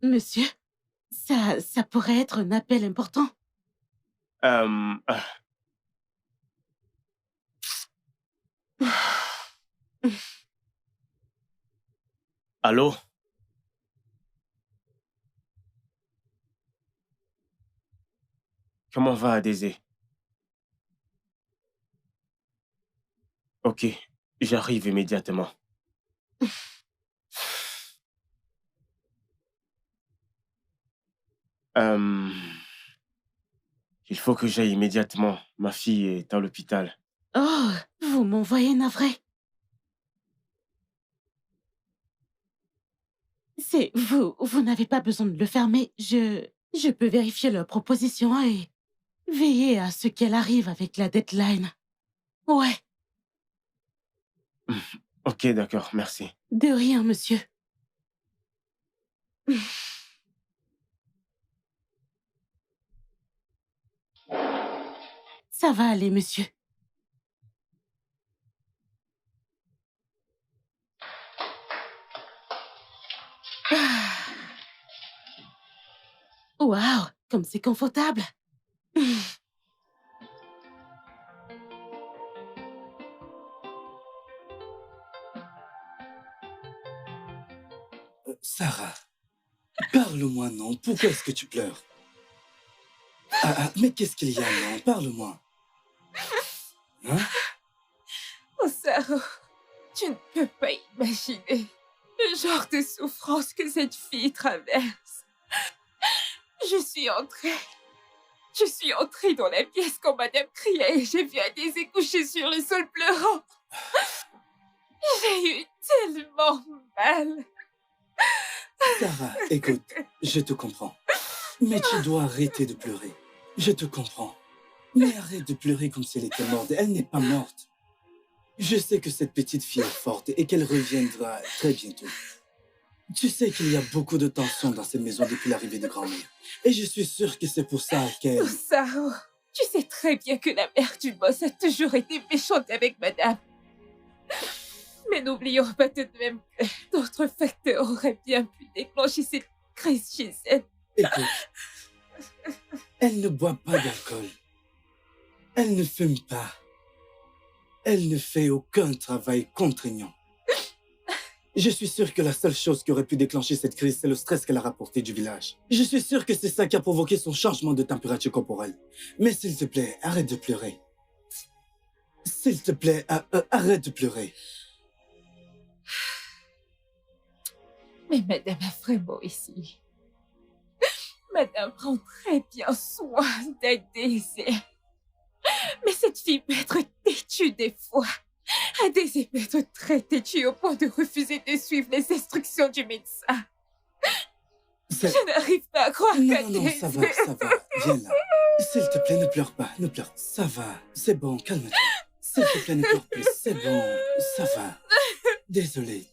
Speaker 1: Monsieur, ça pourrait être un appel important.
Speaker 2: Euh, Allô? Comment va Adésé? Ok, j'arrive immédiatement. Euh, Il faut que j'aille immédiatement. Ma fille est à l'hôpital.
Speaker 1: Oh, vous m'envoyez navré. Vous n'avez pas besoin de le fermer. Je peux vérifier leur proposition et veiller à ce qu'elle arrive avec la deadline. Ouais,
Speaker 2: Ok, d'accord, merci.
Speaker 1: de rien, monsieur. Ça va aller, monsieur. Waouh, comme c'est confortable.
Speaker 4: Sarah, parle-moi, non. Pourquoi est-ce que tu pleures? Mais qu'est-ce qu'il y a, non? Parle-moi. Hein?
Speaker 5: Oh, Sarah, tu ne peux pas imaginer le genre de souffrance que cette fille traverse. Je suis entrée dans la pièce quand madame criait et j'ai vu Adésé couché sur le sol pleurant. J'ai eu tellement mal.
Speaker 4: Sarah, écoute, je te comprends. Mais tu dois arrêter de pleurer. Je te comprends. Mais arrête de pleurer comme si elle était morte. Elle n'est pas morte. Je sais que cette petite fille est forte et qu'elle reviendra très bientôt. Tu sais qu'il y a beaucoup de tension dans cette maison depuis l'arrivée de grand-mère. Et je suis sûr que c'est pour ça qu'elle...
Speaker 5: Oh, Sarah, tu sais très bien que la mère du boss a toujours été méchante avec madame. Mais n'oublions pas tout de même que d'autres facteurs auraient bien pu déclencher cette crise chez elle.
Speaker 4: Écoute, elle ne boit pas d'alcool. Elle ne fume pas. Elle ne fait aucun travail contraignant. Je suis sûr que la seule chose qui aurait pu déclencher cette crise, c'est le stress qu'elle a rapporté du village. Je suis sûr que c'est ça qui a provoqué son changement de température corporelle. Mais s'il te plaît, arrête de pleurer. S'il te plaît, arrête de pleurer.
Speaker 5: Mais madame a vraiment ici. Madame prend très bien soin d'Adaisy. Mais cette fille peut être têtue des fois. Adaisy peut être très têtue au point de refuser de suivre les instructions du médecin. Je n'arrive pas à croire
Speaker 4: Non, ça va. Viens là. S'il te plaît, ne pleure pas, ne pleure. Ça va, c'est bon, calme-toi. S'il te plaît, ne pleure plus, c'est bon, ça va. Désolé.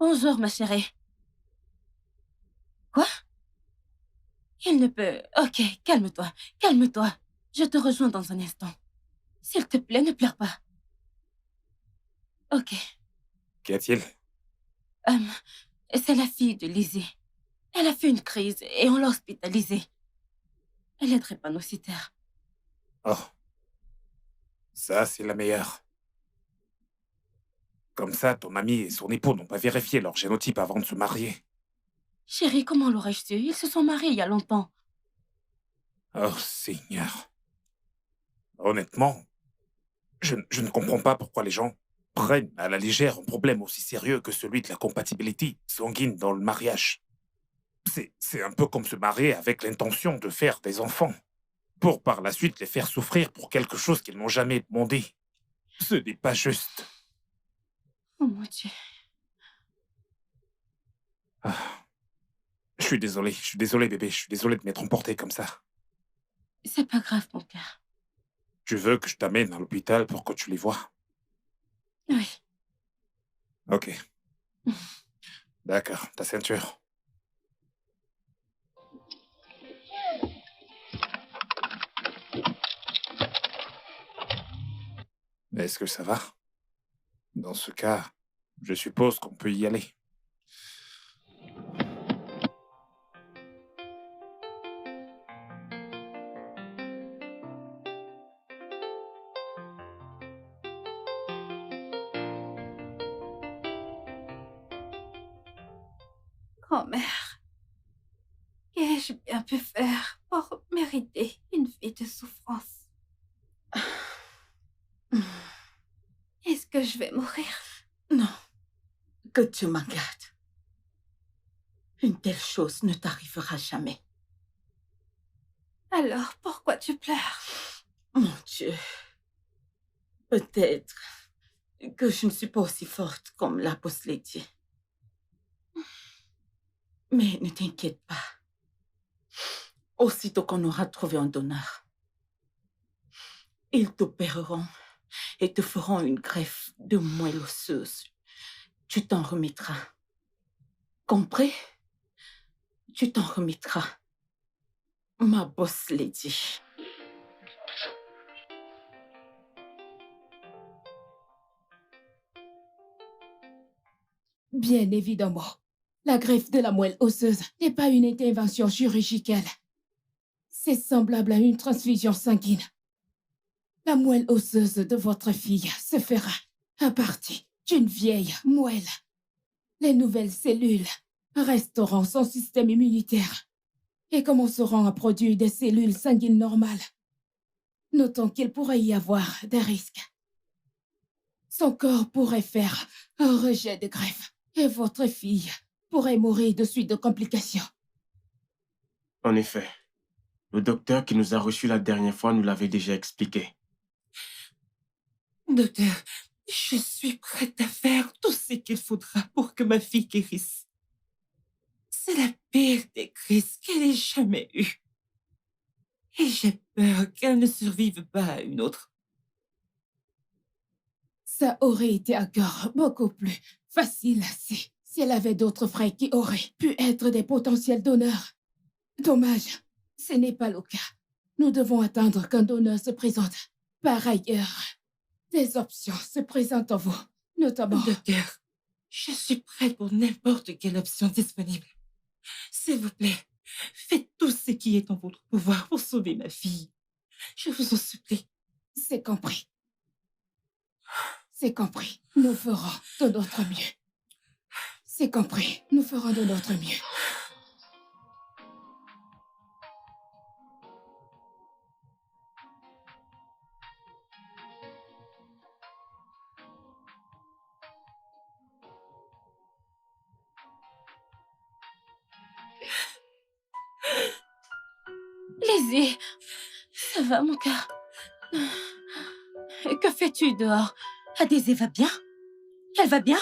Speaker 1: Bonjour, ma chérie. Quoi? Il ne peut... Ok, calme-toi. Je te rejoins dans un instant. S'il te plaît, ne pleure pas. Ok.
Speaker 7: Qu'y a-t-il?
Speaker 1: C'est la fille de Lizzie. Elle a fait une crise et on l'a hospitalisée. Elle est drépanocytaire.
Speaker 7: Oh. Ça, c'est la meilleure. Comme ça, ton ami et son époux n'ont pas vérifié leur génotype avant de se marier.
Speaker 1: Chérie, comment l'aurais-je su? Ils se sont mariés il y a longtemps.
Speaker 7: Oh, Seigneur. Honnêtement, je ne comprends pas pourquoi les gens prennent à la légère un problème aussi sérieux que celui de la compatibilité sanguine dans le mariage. C'est un peu comme se marier avec l'intention de faire des enfants, pour par la suite les faire souffrir pour quelque chose qu'ils n'ont jamais demandé. Ce n'est pas juste.
Speaker 1: Oh mon Dieu.
Speaker 7: Je suis désolé bébé, je suis désolé de m'être emporté comme ça.
Speaker 1: C'est pas grave, mon cœur.
Speaker 7: Tu veux que je t'amène à l'hôpital pour que tu les vois?
Speaker 1: Oui.
Speaker 7: Ok. D'accord, ta ceinture. Est-ce que ça va? Dans ce cas, je suppose qu'on peut y aller.
Speaker 3: Grand-mère, qu'ai-je bien pu faire pour mériter une vie de souffrance? Est-ce que je vais mourir?
Speaker 6: Non, que Dieu m'en garde. Une telle chose ne t'arrivera jamais.
Speaker 3: Alors, pourquoi tu pleures?
Speaker 6: Mon Dieu. Peut-être que je ne suis pas aussi forte comme la boss lady. Mais ne t'inquiète pas. Aussitôt qu'on aura trouvé un donneur, ils t'opéreront et te feront une greffe de moelle osseuse. Tu t'en remettras. Compris? Tu t'en remettras. Ma boss lady.
Speaker 8: Bien évidemment, la greffe de la moelle osseuse n'est pas une intervention chirurgicale. C'est semblable à une transfusion sanguine. La moelle osseuse de votre fille se fera à partir d'une vieille moelle. Les nouvelles cellules restaureront son système immunitaire et commenceront à produire des cellules sanguines normales. Notons qu'il pourrait y avoir des risques. Son corps pourrait faire un rejet de greffe et votre fille pourrait mourir de suite de complications.
Speaker 2: En effet, le docteur qui nous a reçus la dernière fois nous l'avait déjà expliqué.
Speaker 1: Docteur, je suis prête à faire tout ce qu'il faudra pour que ma fille guérisse. C'est la pire des crises qu'elle ait jamais eue. Et j'ai peur qu'elle ne survive pas à une autre.
Speaker 8: Ça aurait été encore beaucoup plus facile si elle avait d'autres frères qui auraient pu être des potentiels donneurs. Dommage, ce n'est pas le cas. Nous devons attendre qu'un donneur se présente. Par ailleurs, des options se présentent à vous, notamment...
Speaker 1: Docteur, je suis prête pour n'importe quelle option disponible. S'il vous plaît, faites tout ce qui est en votre pouvoir pour sauver ma fille. Je vous en supplie.
Speaker 8: C'est compris. C'est compris. Nous ferons de notre mieux. C'est compris. Nous ferons de notre mieux.
Speaker 1: Lizzie, ça va mon cœur? Que fais-tu dehors? Adésée va bien? Elle va bien?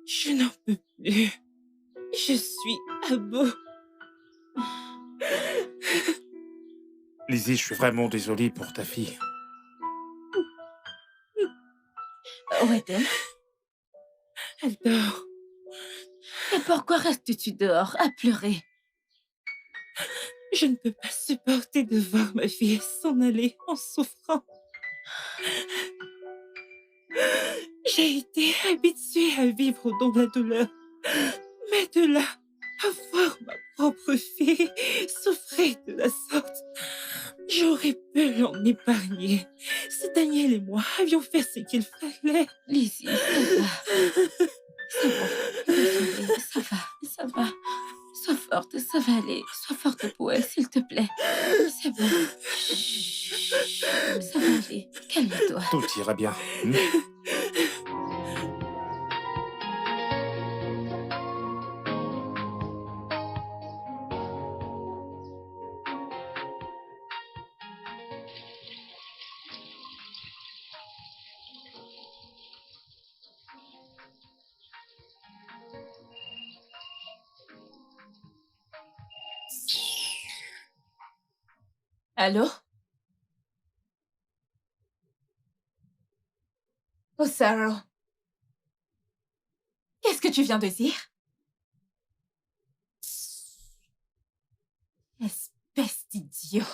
Speaker 1: Je n'en peux plus. Je suis à bout.
Speaker 7: Lizzie, je suis vraiment désolé pour ta fille.
Speaker 1: Où est-elle? Elle dort. Et pourquoi restes-tu dehors à pleurer? Je ne peux pas supporter de voir ma fille s'en aller en souffrant. J'ai été habituée à vivre dans la douleur. Mais de là à voir ma propre fille souffrir de la sorte, j'aurais pu l'en épargner. Si Daniel et moi avions fait ce qu'il fallait. Lizzie, ça va. C'est bon. Ça va, ça va. Sois forte, ça va aller. Sois forte pour elle, s'il te plaît. C'est bon. Chut. Ça va aller. Calme-toi.
Speaker 7: Tout ira bien.
Speaker 5: Allô? Oh, Sarah. Qu'est-ce que tu viens de dire? Espèce d'idiot.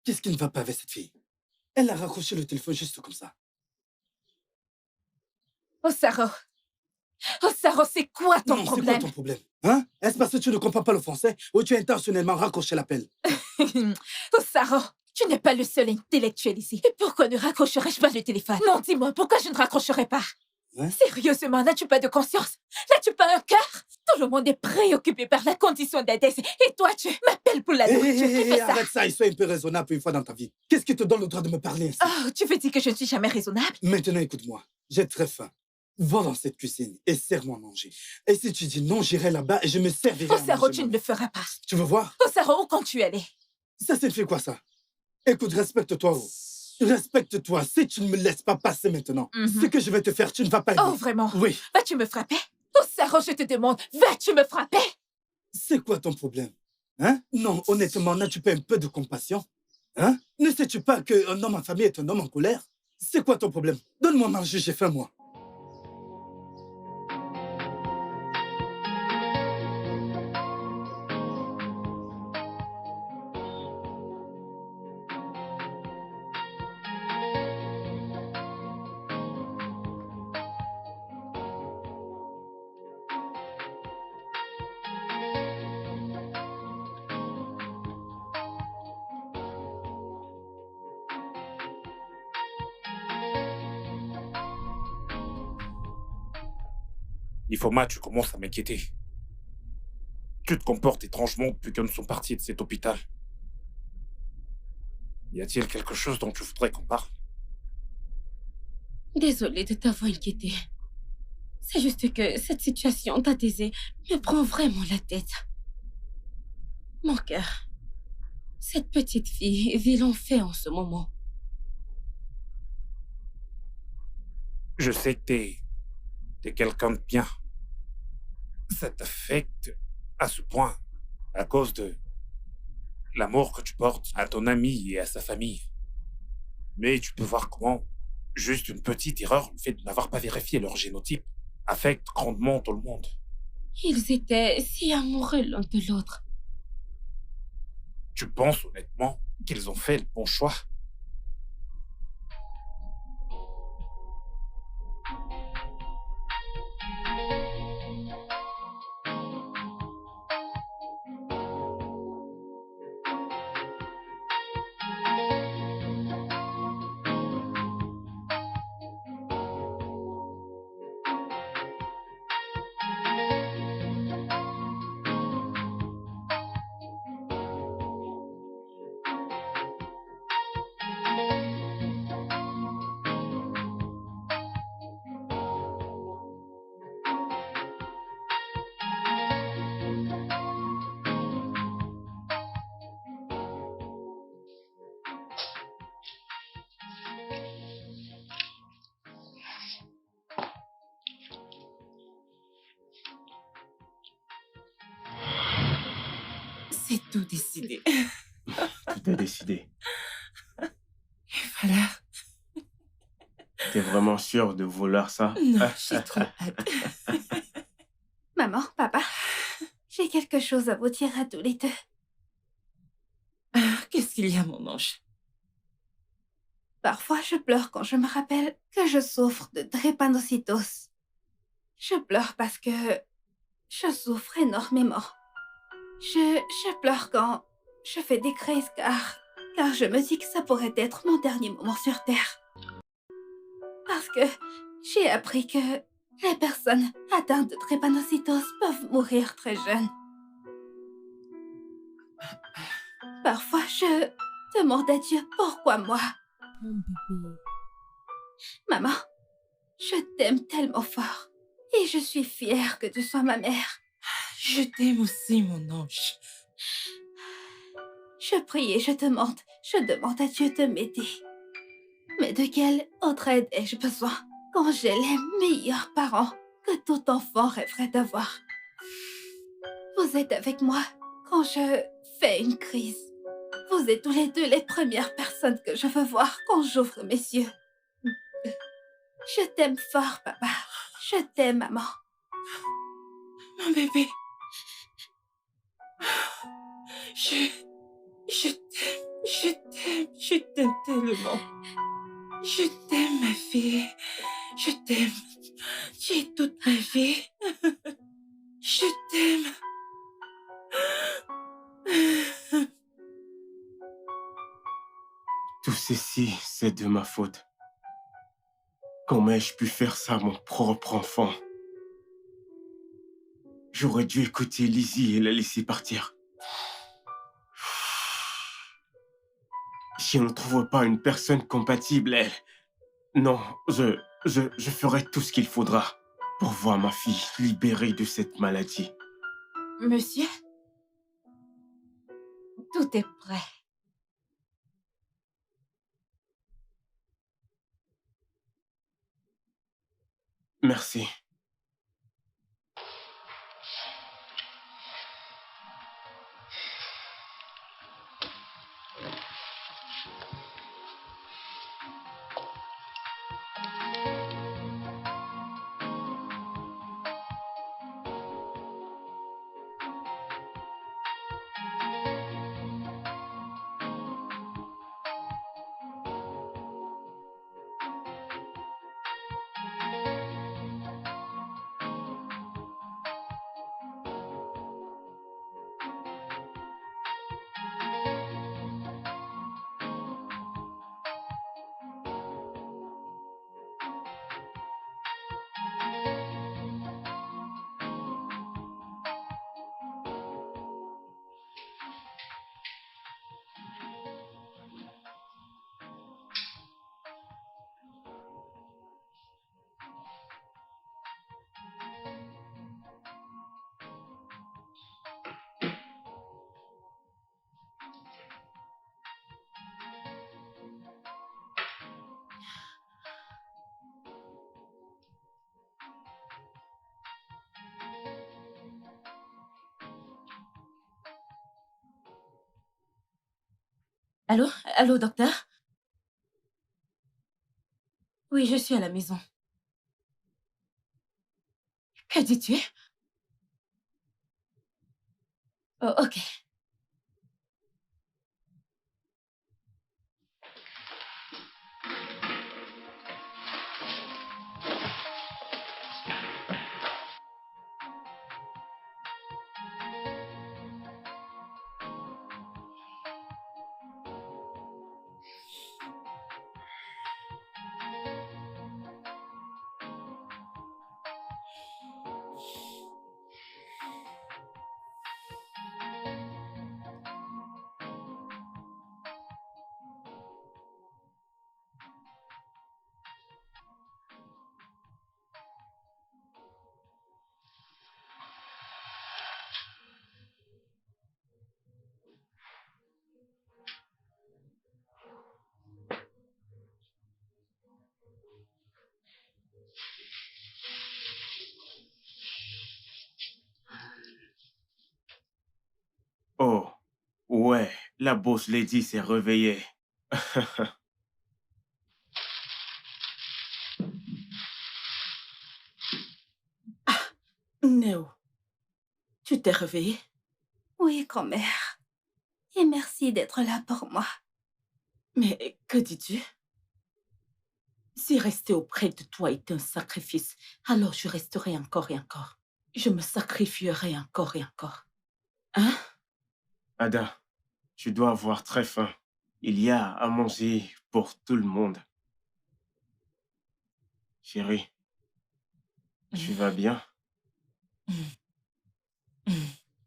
Speaker 4: Qu'est-ce qui ne va pas avec cette fille? Elle a raccroché le téléphone juste comme ça.
Speaker 5: Oh, Sarah. Oh, Sarah, c'est quoi ton
Speaker 4: Non, c'est
Speaker 5: problème?
Speaker 4: quoi ton problème? Hein? Est-ce parce que tu ne comprends pas le français ou tu as intentionnellement raccroché l'appel?
Speaker 5: Oh, Sarah, tu n'es pas le seul intellectuel ici. Et pourquoi ne raccrocherais-je pas le téléphone? Non, dis-moi, pourquoi je ne raccrocherais pas?
Speaker 4: Hein?
Speaker 5: Sérieusement, n'as-tu pas de conscience? N'as-tu pas un cœur? Tout le monde est préoccupé par la condition d'Adès. Et toi, tu m'appelles pour la nourriture. Qui fait ça?
Speaker 4: Arrête ça et sois un peu raisonnable pour une fois dans ta vie. Qu'est-ce qui te donne le droit de me parler ainsi?
Speaker 5: Oh, tu veux dire que je ne suis jamais raisonnable?
Speaker 4: Maintenant, écoute-moi. J'ai très faim. Va dans cette cuisine et sers-moi à manger. Et si tu dis non, j'irai là-bas et je me servirai
Speaker 5: Oh,
Speaker 4: à
Speaker 5: Sarah,
Speaker 4: manger
Speaker 5: tu ne
Speaker 4: moi-même.
Speaker 5: le feras pas.
Speaker 4: Tu veux voir?
Speaker 5: Oh, Sarah, où comptes-tu aller?
Speaker 4: Ça signifie quoi, ça? Écoute, respecte-toi. Respecte-toi. Si tu ne me laisses pas passer maintenant, ce que je vais te faire, tu ne vas pas aimer.
Speaker 5: Oh, vraiment?
Speaker 4: Oui.
Speaker 5: Vas-tu me frapper? Oh, Sarah, je te demande, vas-tu me frapper?
Speaker 4: C'est quoi ton problème? Hein? Non, honnêtement, n'as-tu pas un peu de compassion? Hein? Ne sais-tu pas qu'un homme en famille est un homme en colère? C'est quoi ton problème? Donne-moi à manger, j'ai faim, moi.
Speaker 7: Ifoma, tu commences à m'inquiéter. Tu te comportes étrangement depuis que nous sommes partis de cet hôpital. Y a-t-il quelque chose dont tu voudrais qu'on parle?
Speaker 1: Désolée de t'avoir inquiétée. C'est juste que cette situation d'Adésée me prend vraiment la tête. Mon cœur. Cette petite fille vit l'enfer en ce moment.
Speaker 7: Je sais que t'es quelqu'un de bien. Ça t'affecte à ce point à cause de l'amour que tu portes à ton ami et à sa famille. Mais tu peux voir comment juste une petite erreur, le fait de n'avoir pas vérifié leur génotype, affecte grandement tout le monde.
Speaker 8: Ils étaient si amoureux l'un de l'autre.
Speaker 7: Tu penses honnêtement qu'ils ont fait le bon choix?
Speaker 1: C'est tout décidé.
Speaker 2: Tout est décidé.
Speaker 1: Voilà.
Speaker 2: T'es vraiment sûr de vouloir ça?
Speaker 1: Non, j'ai trop hâte.
Speaker 3: Maman, papa, j'ai quelque chose à vous dire à tous les deux.
Speaker 1: Qu'est-ce qu'il y a, mon ange?
Speaker 3: Parfois, je pleure quand je me rappelle que je souffre de drépanocytose. Je pleure parce que je souffre énormément. Je pleure quand je fais des crises car je me dis que ça pourrait être mon dernier moment sur Terre. Parce que j'ai appris que les personnes atteintes de drépanocytose peuvent mourir très jeunes. Parfois, je demande à Dieu pourquoi moi.
Speaker 8: Mon bébé.
Speaker 3: Maman, je t'aime tellement fort et je suis fière que tu sois ma mère.
Speaker 1: Je t'aime aussi, mon ange.
Speaker 3: Je prie et je demande à Dieu de m'aider. Mais de quelle autre aide ai-je besoin quand j'ai les meilleurs parents que tout enfant rêverait d'avoir? Vous êtes avec moi quand je fais une crise. Vous êtes tous les deux les premières personnes que je veux voir quand j'ouvre mes yeux. Je t'aime fort, papa. Je t'aime, maman.
Speaker 1: Mon bébé. Je t'aime tellement. Je t'aime, ma fille. Je t'aime. Tu es toute ma vie. Je t'aime.
Speaker 2: Tout ceci, c'est de ma faute. Comment ai-je pu faire ça à mon propre enfant? J'aurais dû écouter Lizzie et la laisser partir. Si on ne trouve pas une personne compatible, elle... Non, je ferai tout ce qu'il faudra pour voir ma fille libérée de cette maladie.
Speaker 5: Monsieur, tout est prêt.
Speaker 2: Merci.
Speaker 1: Allô? Allô, docteur? Oui, je suis à la maison.
Speaker 6: Que dis-tu? Oh, ok.
Speaker 2: Oh, ouais, la boss lady s'est réveillée.
Speaker 6: Néo, tu t'es réveillée?
Speaker 3: Oui, grand-mère. Et merci d'être là pour moi.
Speaker 6: Mais que dis-tu? Si rester auprès de toi est un sacrifice, alors je resterai encore et encore. Je me sacrifierai encore et encore. Hein?
Speaker 2: Ada, tu dois avoir très faim. Il y a à manger pour tout le monde. Chérie, tu vas bien?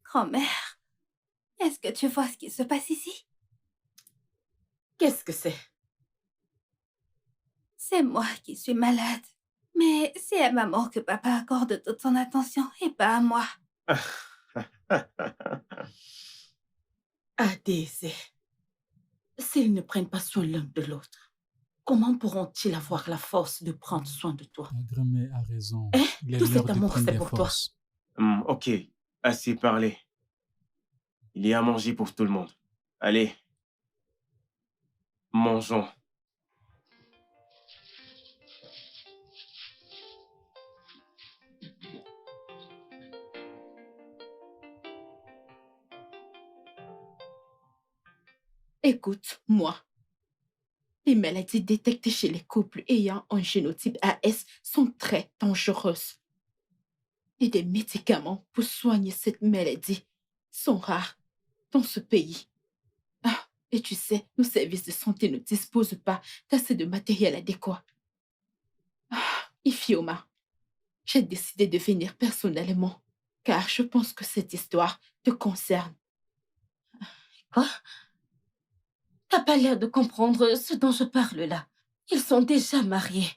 Speaker 3: Grand-mère, est-ce que tu vois ce qui se passe ici?
Speaker 6: Qu'est-ce que c'est?
Speaker 3: C'est moi qui suis malade. Mais c'est à maman que papa accorde toute son attention et pas à moi.
Speaker 6: Ah, Daisy. S'ils ne prennent pas soin l'un de l'autre, comment pourront-ils avoir la force de prendre soin de toi?
Speaker 9: La grand-mère a raison.
Speaker 6: Hein?
Speaker 9: Il est
Speaker 6: Tout
Speaker 9: l'heure
Speaker 6: cet
Speaker 9: de
Speaker 6: amour,
Speaker 9: prendre
Speaker 6: c'est
Speaker 9: des
Speaker 6: pour toi.
Speaker 9: forces.
Speaker 2: Ok, assez parlé. Il y a à manger pour tout le monde. Allez, mangeons.
Speaker 6: Écoute, moi, les maladies détectées chez les couples ayant un génotype AS sont très dangereuses. Et des médicaments pour soigner cette maladie sont rares dans ce pays. Ah, et tu sais, nos services de santé ne disposent pas d'assez de matériel adéquat. Ah, Ifioma, j'ai décidé de venir personnellement, car je pense que cette histoire te concerne.
Speaker 10: Quoi? T'as pas l'air de comprendre ce dont je parle là. Ils sont déjà mariés.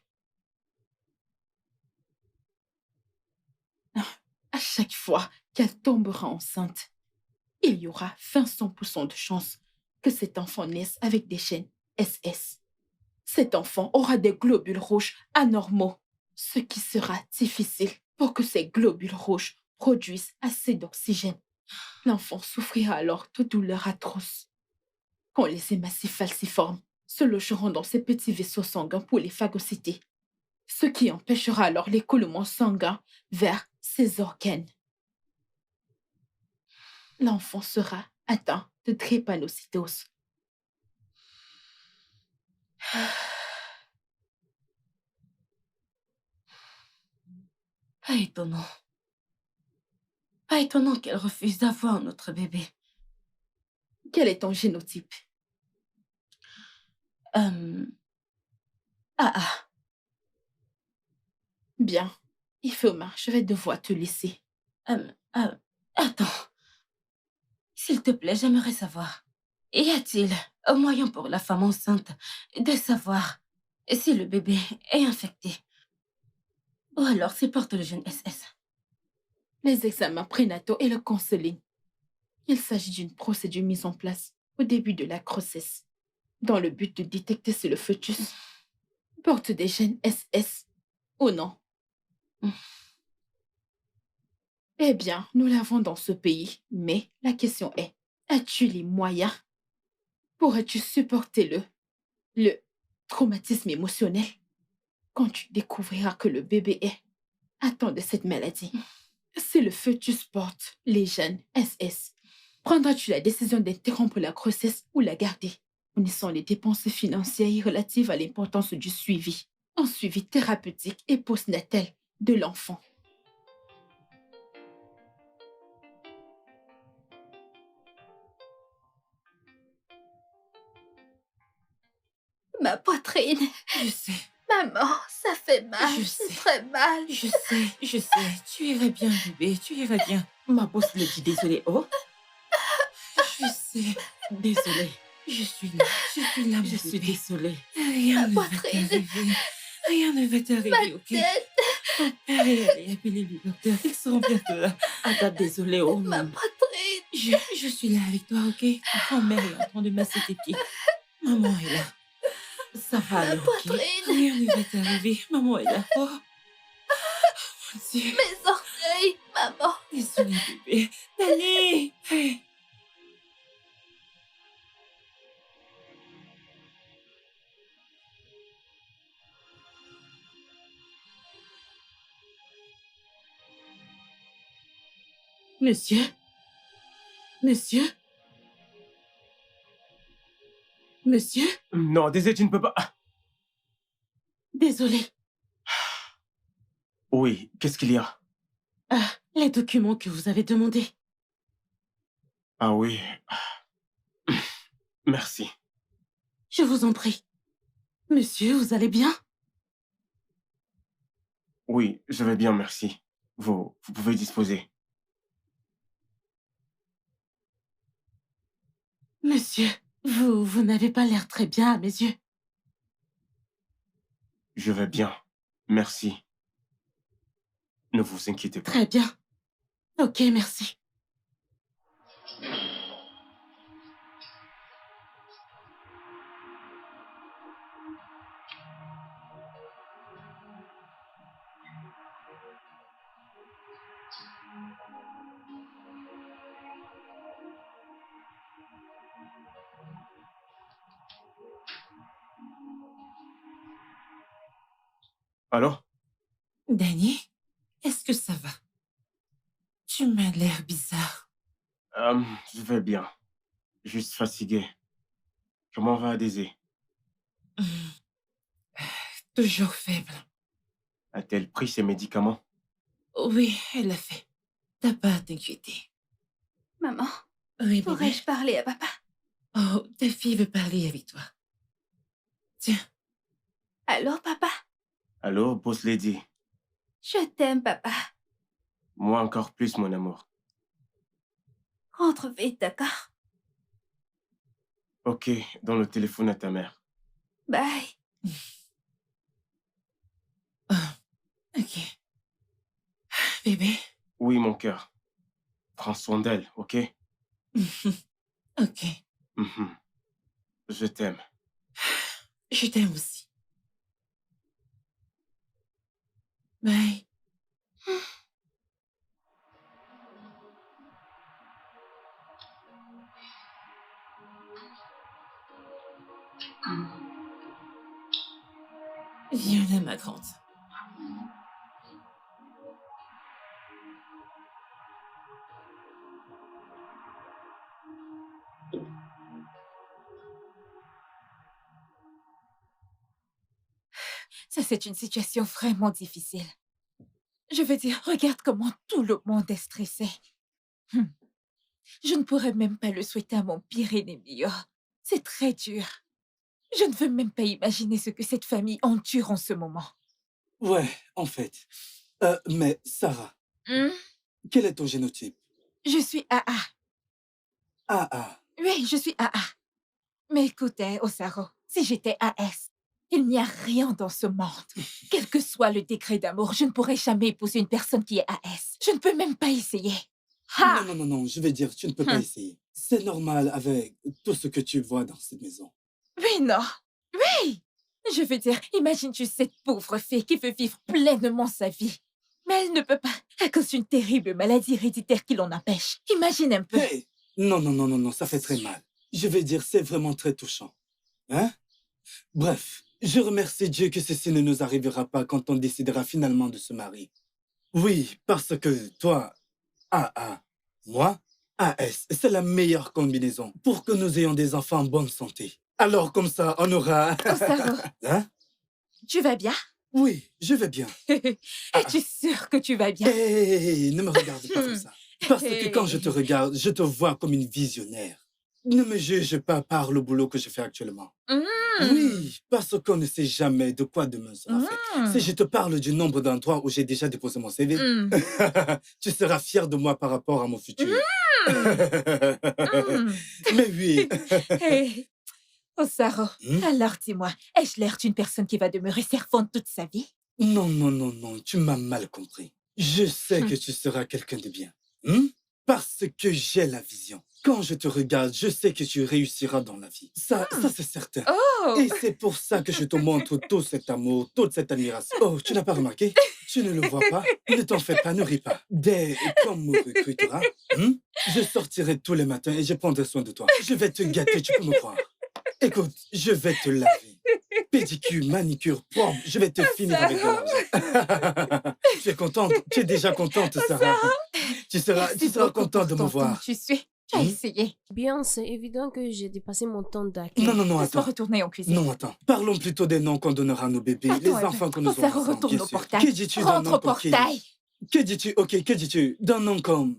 Speaker 6: À chaque fois qu'elle tombera enceinte, il y aura 500% de chance que cet enfant naisse avec des gènes SS. Cet enfant aura des globules rouges anormaux, ce qui sera difficile pour que ces globules rouges produisent assez d'oxygène. L'enfant souffrira alors de douleurs atroces. Quand les hématies falciformes se logeront dans ces petits vaisseaux sanguins pour les phagocyter, ce qui empêchera alors l'écoulement sanguin vers ses organes. L'enfant sera atteint de drépanocytose.
Speaker 10: Pas étonnant. Pas étonnant qu'elle refuse d'avoir notre bébé.
Speaker 6: Quel est ton génotype?
Speaker 10: Ah.
Speaker 6: Bien. Ifeoma, je vais devoir te laisser.
Speaker 10: Attends. S'il te plaît, j'aimerais savoir. Y a-t-il un moyen pour la femme enceinte de savoir si le bébé est infecté? Ou alors s'il porte le gène SS?
Speaker 6: Les examens prénataux et le counseling. Il s'agit d'une procédure mise en place au début de la grossesse, dans le but de détecter si le fœtus porte des gènes SS ou non. Eh bien, nous l'avons dans ce pays, mais la question est, as-tu les moyens? Pourrais-tu supporter le traumatisme émotionnel quand tu découvriras que le bébé est
Speaker 8: Attends de cette maladie. Si le fœtus porte les gènes SS, prendras-tu la décision d'interrompre la grossesse ou la garder? Connaissant les dépenses financières relatives à l'importance du suivi, un suivi thérapeutique et postnatal de l'enfant.
Speaker 3: Ma poitrine.
Speaker 1: Je sais,
Speaker 3: Maman, ça fait mal.
Speaker 1: Je
Speaker 3: C'est
Speaker 1: sais.
Speaker 3: très mal.
Speaker 1: je sais. Tu irais bien, bébé, tu irais bien.
Speaker 6: Ma boss le dit désolé. Oh,
Speaker 1: Je sais. Désolée. Je suis là, mon
Speaker 6: je suis
Speaker 1: bébé.
Speaker 6: désolée.
Speaker 1: Rien ne va
Speaker 3: poitrine.
Speaker 1: t'arriver. Rien ne va t'arriver, ok?
Speaker 3: Tête,
Speaker 1: Ton père est allé appeler le docteur. Ils seront bientôt là.
Speaker 6: Ada, désolée. Oh,
Speaker 3: ma poitrine.
Speaker 1: Je suis là avec toi, ok? Grand-mère est en train de masser tes pieds. Maman est là.
Speaker 6: ça va aller,
Speaker 3: Ma
Speaker 6: ok?
Speaker 3: poitrine.
Speaker 1: Rien ne va t'arriver. Maman est là. Oh, mon Dieu.
Speaker 3: Mes orteils. Maman.
Speaker 1: Désolée, bébé. Dani! Hey.
Speaker 6: Monsieur? Monsieur? Monsieur?
Speaker 2: Non, désolé, tu ne peux pas.
Speaker 6: Désolé.
Speaker 2: Oui, qu'est-ce qu'il y a?
Speaker 6: Ah, les documents que vous avez demandés.
Speaker 2: Ah oui. Merci.
Speaker 6: Je vous en prie. Monsieur, vous allez bien?
Speaker 2: Oui, je vais bien, merci. Vous pouvez disposer.
Speaker 6: Monsieur, vous n'avez pas l'air très bien à mes yeux.
Speaker 2: Je vais bien. Merci. Ne vous inquiétez pas.
Speaker 6: Très bien. Ok, merci.
Speaker 2: Allô?
Speaker 1: Dani, est-ce que ça va? Tu m'as l'air bizarre.
Speaker 2: Je vais bien. Juste fatigué. Comment va Daisy?
Speaker 1: Hmm. Toujours faible.
Speaker 2: A-t-elle pris ses médicaments?
Speaker 1: Oui, elle l'a fait. T'as pas à t'inquiéter.
Speaker 3: Maman,
Speaker 1: Oui, bébé.
Speaker 3: pourrais-je parler à papa?
Speaker 1: Oh, ta fille veut parler avec toi. Tiens,
Speaker 3: Allô, papa?
Speaker 2: Allô, boss lady?
Speaker 3: Je t'aime, papa.
Speaker 2: Moi encore plus, mon amour.
Speaker 3: Rentre vite, d'accord?
Speaker 2: Ok, donne le téléphone à ta mère.
Speaker 3: Bye.
Speaker 1: ok. Bébé.
Speaker 2: Oui, mon cœur. Prends soin d'elle, ok?
Speaker 1: ok.
Speaker 2: Mhm. Je t'aime.
Speaker 1: Je t'aime aussi. Bye. Viens là, ma grande.
Speaker 5: Ça, c'est une situation vraiment difficile. Je veux dire, regarde comment tout le monde est stressé. Hum. Je ne pourrais même pas le souhaiter à mon pire ennemi. Oh, c'est très dur. Je ne veux même pas imaginer ce que cette famille endure en ce moment.
Speaker 4: Ouais, en fait. Mais Sarah,
Speaker 5: Hum,
Speaker 4: quel est ton génotype?
Speaker 5: Je suis AA.
Speaker 4: AA.
Speaker 5: Oui, je suis AA. Mais écoutez, Osaro, si j'étais AS, il n'y a rien dans ce monde. Quel que soit le degré d'amour, je ne pourrais jamais épouser une personne qui est AS. Je ne peux même pas essayer. Ha!
Speaker 4: Non, non, non, non, je vais dire, tu ne peux pas essayer. C'est normal avec tout ce que tu vois dans cette maison.
Speaker 5: Oui, non. Oui! Je veux dire, imagine-tu cette pauvre fille qui veut vivre pleinement sa vie. Mais elle ne peut pas, à cause d'une terrible maladie héréditaire qui l'en empêche. Imagine un peu.
Speaker 4: Hey! Non, non, non, non, non, ça fait très mal. Je vais dire, c'est vraiment très touchant. Hein? Bref, je remercie Dieu que ceci ne nous arrivera pas quand on décidera finalement de se marier. Oui, parce que toi, AA, moi, AS, c'est la meilleure combinaison pour que nous ayons des enfants en bonne santé. Alors comme ça, on aura...
Speaker 5: Osaro,
Speaker 4: Hein?
Speaker 5: tu vas bien?
Speaker 4: Oui, je vais bien.
Speaker 5: Es-tu sûr que tu vas bien?
Speaker 4: Hé, ne me regarde pas comme ça. Parce que quand je te regarde, je te vois comme une visionnaire. Ne me juge pas par le boulot que je fais actuellement. Oui, parce qu'on ne sait jamais de quoi demain sera fait. Si je te parle du nombre d'endroits où j'ai déjà déposé mon CV, tu seras fier de moi par rapport à mon futur. Mais oui.
Speaker 5: Hey, Osaro, alors dis-moi, ai-je l'air d'une personne qui va demeurer servante toute sa vie?
Speaker 4: Non, non, non, non, tu m'as mal compris. Je sais que tu seras quelqu'un de bien. Parce que j'ai la vision. Quand je te regarde, je sais que tu réussiras dans la vie. Ça c'est certain.
Speaker 5: Oh!
Speaker 4: Et c'est pour ça que je te montre tout cet amour, toute cette admiration. Oh, tu n'as pas remarqué? Tu ne le vois pas? Ne t'en fais pas, ne ris pas. Dès qu'on me recrutera, je sortirai tous les matins et je prendrai soin de toi. Je vais te gâter, tu peux me croire. Écoute, je vais te laver. Pédicure, manicure, propre, je vais te finir avec de l'argent. Tu es contente? Tu es déjà contente, Sarah? Tu seras contente de me voir.
Speaker 5: Tu suis. Tu as essayé.
Speaker 9: Bien, c'est évident que j'ai dépassé mon temps d'accueil.
Speaker 4: Non, non, non,
Speaker 5: Laisse-moi
Speaker 4: attends.
Speaker 5: retourner en cuisine.
Speaker 4: Non, attends. Parlons plutôt des noms qu'on donnera à nos bébés, les enfants que nous aurons
Speaker 5: Osaro,
Speaker 4: ensemble,
Speaker 5: retourne
Speaker 4: bien
Speaker 5: au
Speaker 4: sûr.
Speaker 5: portail.
Speaker 4: Que dis-tu d'un
Speaker 5: Rentre
Speaker 4: nom
Speaker 5: au
Speaker 4: comme Kelly?
Speaker 5: portail.
Speaker 4: Que dis-tu, ok, que dis-tu d'un nom comme...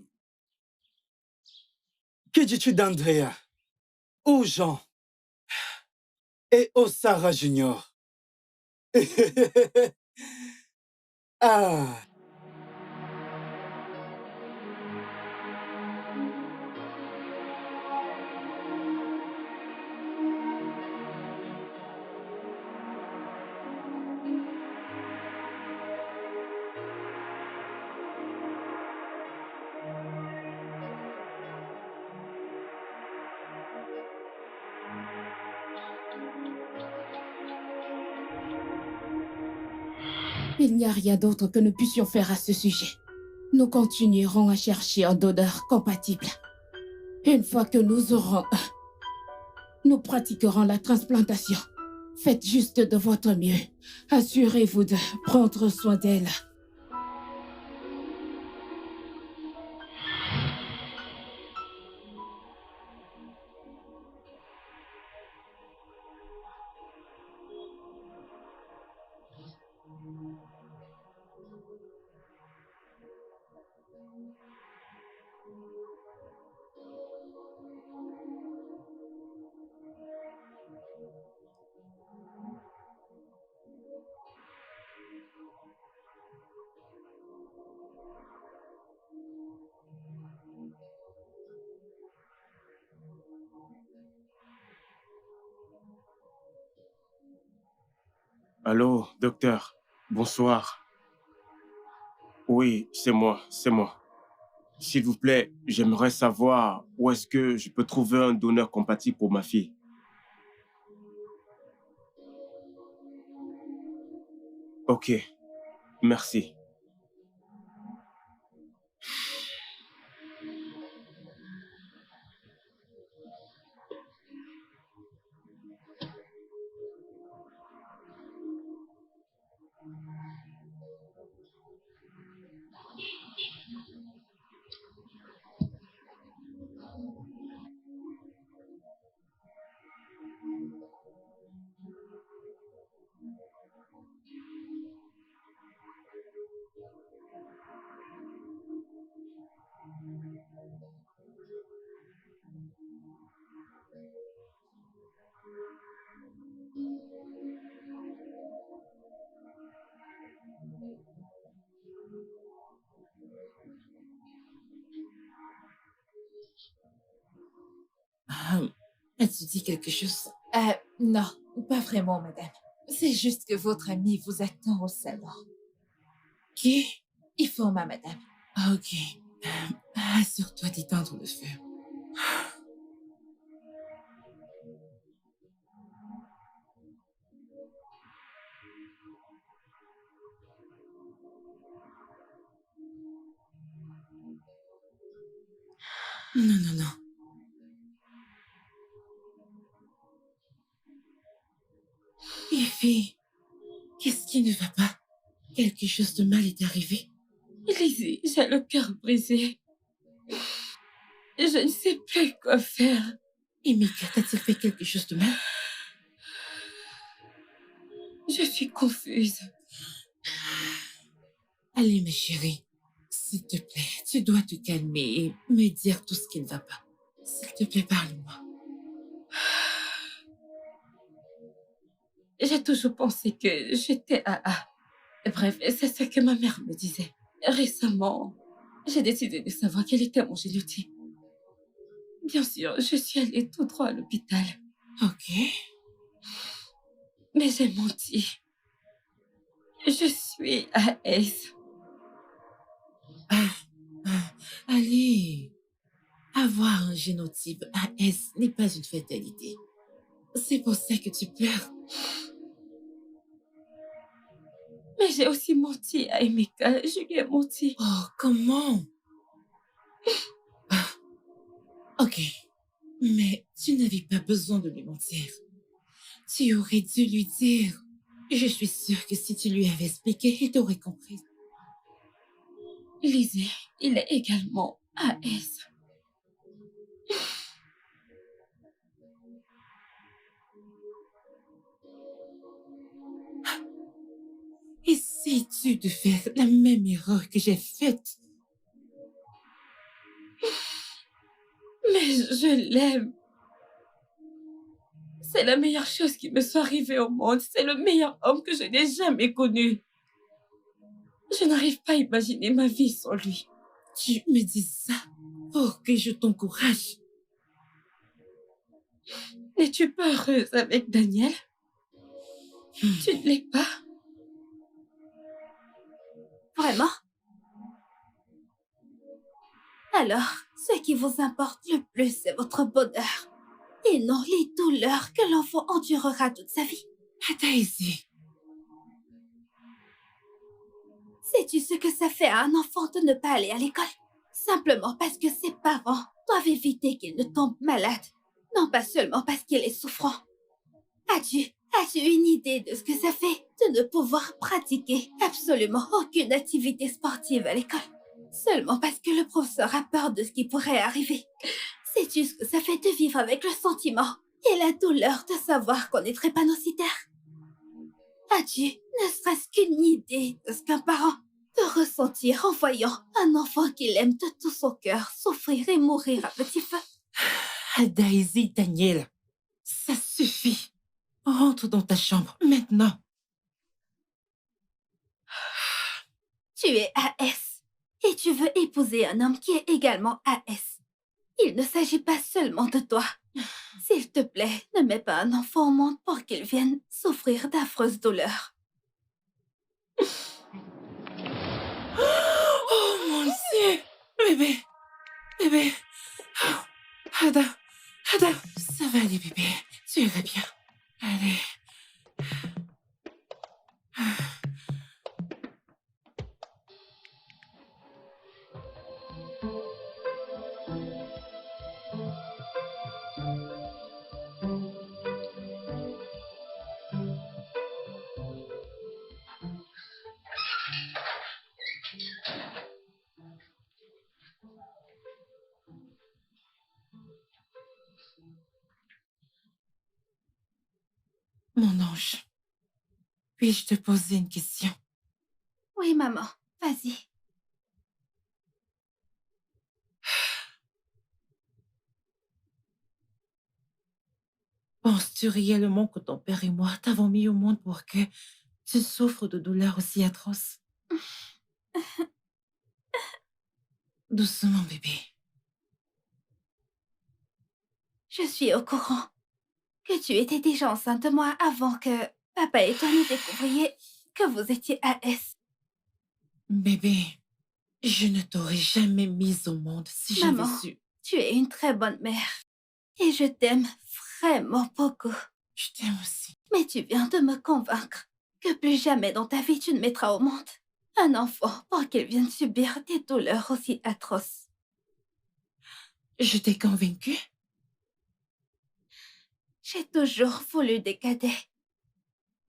Speaker 4: Que dis-tu d'Andrea? Ou Jean? Et Osara Junior? Ah...
Speaker 8: Il n'y a rien d'autre que nous puissions faire à ce sujet. Nous continuerons à chercher un donneur compatible. Une fois que nous aurons un, nous pratiquerons la transplantation. Faites juste de votre mieux. Assurez-vous de prendre soin d'elle.
Speaker 2: Allô, docteur. Bonsoir. Oui, c'est moi, c'est moi. S'il vous plaît, j'aimerais savoir où est-ce que je peux trouver un donneur compatible pour ma fille. Ok, merci.
Speaker 1: As-tu dit quelque chose?
Speaker 5: Non, pas vraiment, madame. C'est juste que votre ami vous attend au salon.
Speaker 1: Qui?
Speaker 5: Ifoma, madame.
Speaker 1: Ok. Assure-toi d'éteindre le feu. Non, non, non. Ify, qu'est-ce qui ne va pas? Quelque chose de mal est arrivé.
Speaker 10: Lizzie, j'ai le cœur brisé. Je ne sais plus quoi faire.
Speaker 1: Et Mika, t'a-t-il fait quelque chose de mal?
Speaker 10: Je suis confuse.
Speaker 1: Allez, ma chérie, s'il te plaît, tu dois te calmer et me dire tout ce qui ne va pas. S'il te plaît, parle-moi.
Speaker 10: J'ai toujours pensé que j'étais AA. Bref, c'est ce que ma mère me disait. Récemment, j'ai décidé de savoir quel était mon génotype. Bien sûr, je suis allée tout droit à l'hôpital.
Speaker 1: Ok.
Speaker 10: Mais j'ai menti. Je suis AS.
Speaker 1: Allez, avoir un génotype AS n'est pas une fatalité. C'est pour ça que tu pleures.
Speaker 10: Mais j'ai aussi menti à Emeka. Je lui ai menti.
Speaker 1: Oh, comment? Ok, mais tu n'avais pas besoin de lui mentir. Tu aurais dû lui dire. Je suis sûre que si tu lui avais expliqué, il t'aurait compris.
Speaker 10: Lizzie, il est également AS.
Speaker 1: Essayes-tu de faire la même erreur que j'ai faite?
Speaker 10: Mais je l'aime. C'est la meilleure chose qui me soit arrivée au monde. C'est le meilleur homme que je n'ai jamais connu. Je n'arrive pas à imaginer ma vie sans lui.
Speaker 1: Tu me dis ça pour que je t'encourage.
Speaker 10: N'es-tu pas heureuse avec Daniel? Tu ne l'es pas?
Speaker 3: Vraiment? Alors, ce qui vous importe le plus, c'est votre bonheur. Et non les douleurs que l'enfant endurera toute sa vie.
Speaker 1: Daisy,
Speaker 3: Sais-tu ce que ça fait à un enfant de ne pas aller à l'école? Simplement parce que ses parents doivent éviter qu'il ne tombe malade. Non pas seulement parce qu'il est souffrant. As-tu une idée de ce que ça fait de ne pouvoir pratiquer absolument aucune activité sportive à l'école? Seulement parce que le professeur a peur de ce qui pourrait arriver. Sais-tu ce que ça fait de vivre avec le sentiment et la douleur de savoir qu'on est drépanocytaire? As-tu ne serait-ce qu'une idée de ce qu'un parent peut ressentir en voyant un enfant qu'il aime de tout son cœur souffrir et mourir à petit feu?
Speaker 1: Daisy, Daniel, ça suffit. Rentre dans ta chambre maintenant.
Speaker 3: Tu es AS et tu veux épouser un homme qui est également AS. Il ne s'agit pas seulement de toi. S'il te plaît, ne mets pas un enfant au monde pour qu'il vienne souffrir d'affreuses douleurs.
Speaker 1: Oh mon Dieu! Bébé. Oh, Ada, ça va aller, bébé. Tu iras bien. Allez. Mon ange, puis-je te poser une question?
Speaker 3: Oui, maman, vas-y.
Speaker 1: Penses-tu réellement que ton père et moi t'avons mis au monde pour que tu souffres de douleurs aussi atroces? Doucement, bébé.
Speaker 3: Je suis au courant que tu étais déjà enceinte de moi avant que papa et toi ne découvriez que vous étiez AS.
Speaker 1: Bébé, je ne t'aurais jamais mise au monde si j'avais
Speaker 3: Maman,
Speaker 1: su.
Speaker 3: tu es une très bonne mère. Et je t'aime vraiment beaucoup.
Speaker 1: Je t'aime aussi.
Speaker 3: Mais tu viens de me convaincre que plus jamais dans ta vie tu ne mettras au monde un enfant pour qu'il vienne subir des douleurs aussi atroces.
Speaker 1: Je t'ai convaincue?
Speaker 3: J'ai toujours voulu des cadets.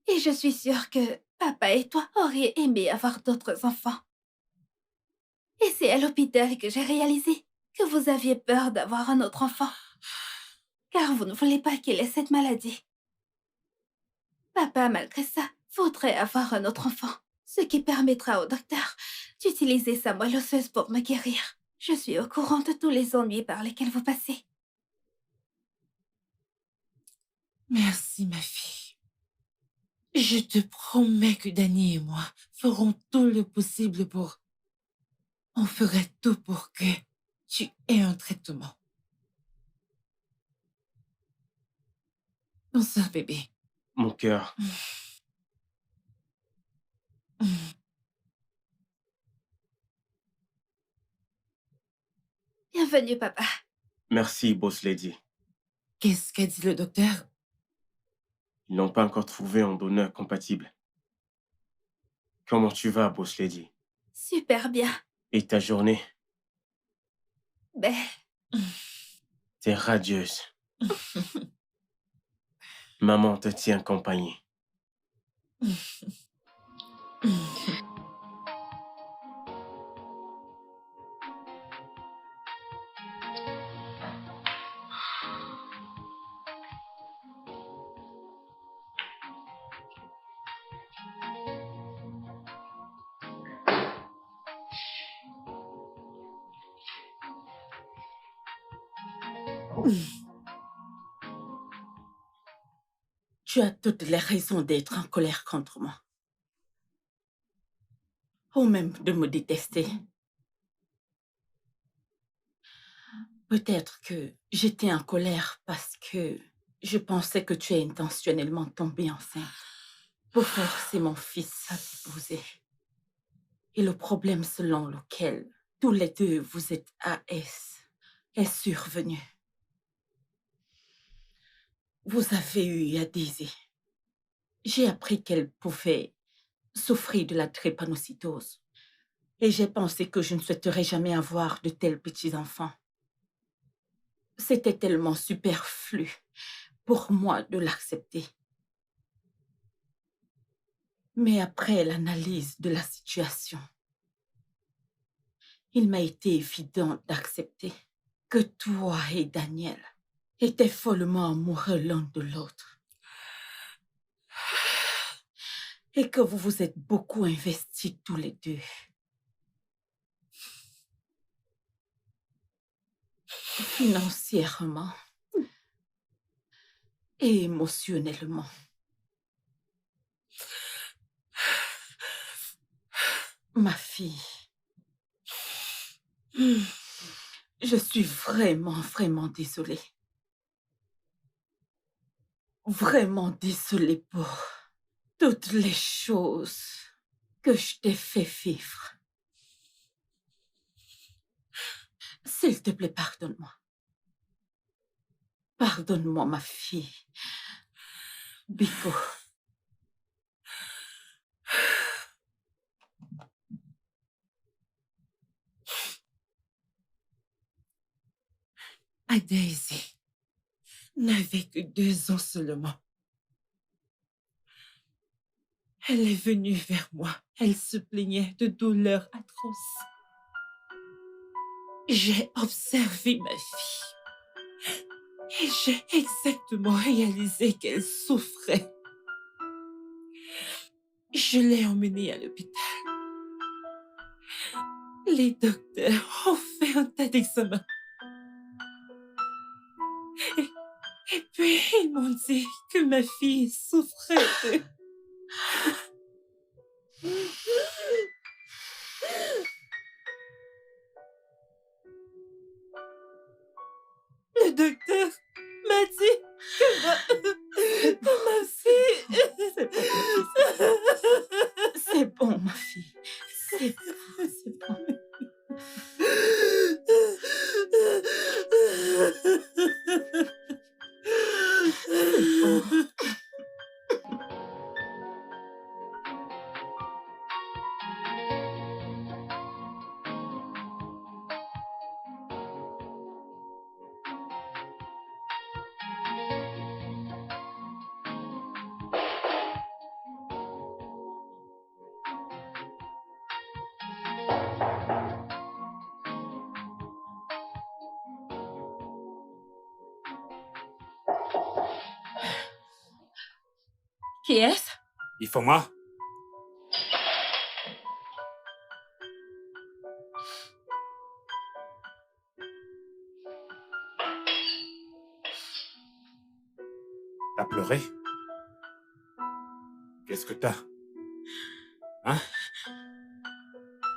Speaker 3: Et je suis sûre que papa et toi auriez aimé avoir d'autres enfants. l'hôpital que j'ai réalisé que vous aviez peur d'avoir un autre enfant. Car vous ne voulez pas qu'il ait cette maladie. Papa, malgré ça, voudrait avoir un autre enfant, ce qui permettra au docteur d'utiliser sa moelle osseuse pour me guérir. Je suis au courant de tous les ennuis par lesquels vous passez.
Speaker 1: Merci, ma fille. Je te promets que Danny et moi ferons tout le possible pour... On ferait tout pour que tu aies un traitement. Bonsoir, bébé.
Speaker 2: Mon cœur.
Speaker 3: Bienvenue, papa.
Speaker 2: Merci, Boss Lady.
Speaker 1: Qu'est-ce qu'a dit le docteur?
Speaker 2: Ils n'ont pas encore trouvé un donneur compatible. Comment tu vas, Boss Lady?
Speaker 3: Super bien.
Speaker 2: Et ta journée?
Speaker 3: Ben,
Speaker 2: T'es radieuse. Maman te tient compagnie.
Speaker 6: Tu as toutes les raisons d'être en colère contre moi. Ou même de me détester. Peut-être que j'étais en colère parce que je pensais que tu es intentionnellement tombée enceinte pour forcer mon fils à t'épouser. Et le problème selon lequel tous les deux vous êtes AS est survenu. Vous avez eu à Daisy. J'ai appris qu'elle pouvait souffrir de la drépanocytose. Et j'ai pensé que je ne souhaiterais jamais avoir de tels petits-enfants. C'était tellement superflu pour moi de l'accepter. Mais après l'analyse de la situation, il m'a été évident d'accepter que toi et Daniel étaient follement amoureux l'un de l'autre. Et que vous vous êtes beaucoup investis tous les deux. Financièrement et émotionnellement. Ma fille, je suis vraiment désolée. Vraiment désolée pour toutes les choses que je t'ai fait vivre. S'il te plaît, pardonne-moi. Pardonne-moi, ma fille. Biko.
Speaker 1: Daisy n'avait que 2 ans seulement. Elle est venue vers moi. Elle se plaignait de douleurs atroces. J'ai observé ma fille et j'ai exactement réalisé qu'elle souffrait. Je l'ai emmenée à l'hôpital. Les docteurs ont fait un tas d'examens. Et puis, ils m'ont dit que ma fille souffrait de... Le docteur m'a dit que ma fille...
Speaker 6: C'est bon, ma fille. C'est bon.
Speaker 10: Qui est-ce?
Speaker 7: Il faut moi. T'as pleuré? Qu'est-ce que t'as? Hein?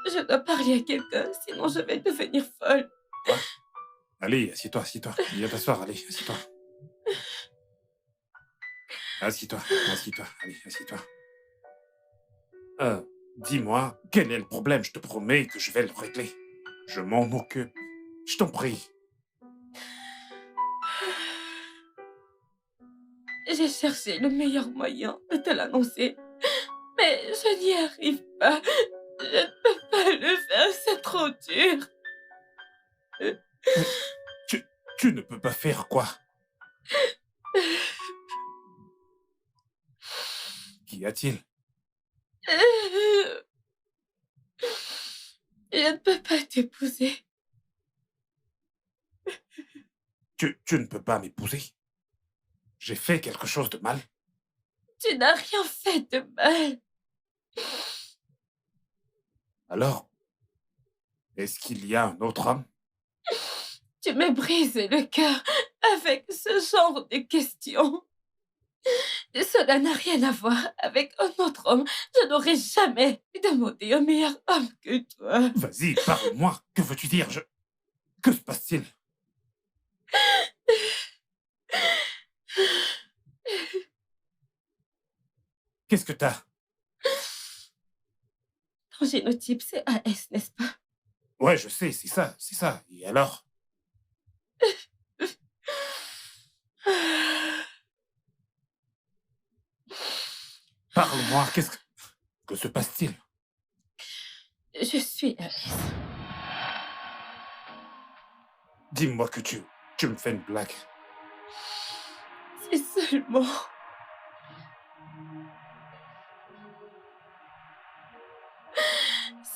Speaker 10: Je dois parler à quelqu'un, sinon je vais devenir folle.
Speaker 7: Quoi? Allez, assieds-toi, assieds-toi. Viens t'asseoir, allez, assieds-toi. Assieds-toi, assieds-toi, allez, assieds-toi. Dis-moi, quel est le problème? Je te promets que je vais le régler. Je m'en occupe. Je t'en prie.
Speaker 10: J'ai cherché le meilleur moyen de te l'annoncer, mais je n'y arrive pas. Je ne peux pas le faire, c'est trop dur.
Speaker 7: Tu ne peux pas faire quoi? Qu'y a-t-il?
Speaker 10: Je ne peux pas t'épouser.
Speaker 7: Tu ne peux pas m'épouser? J'ai fait quelque chose de mal?
Speaker 10: Tu n'as rien fait de mal.
Speaker 7: Alors, est-ce qu'il y a un autre homme?
Speaker 10: Tu me brises le cœur avec ce genre de questions. Cela n'a rien à voir avec un autre homme. Je n'aurais jamais demandé un meilleur homme que toi.
Speaker 7: Vas-y, parle-moi. Que veux-tu dire? Que se passe-t-il? Qu'est-ce que t'as?
Speaker 10: Ton génotype, c'est AS, n'est-ce pas?
Speaker 7: Ouais, je sais, c'est ça, c'est ça. Et alors? Parle-moi, que se passe-t-il?
Speaker 10: Je suis AS.
Speaker 7: Dis-moi que tu me fais une blague.
Speaker 10: C'est seulement...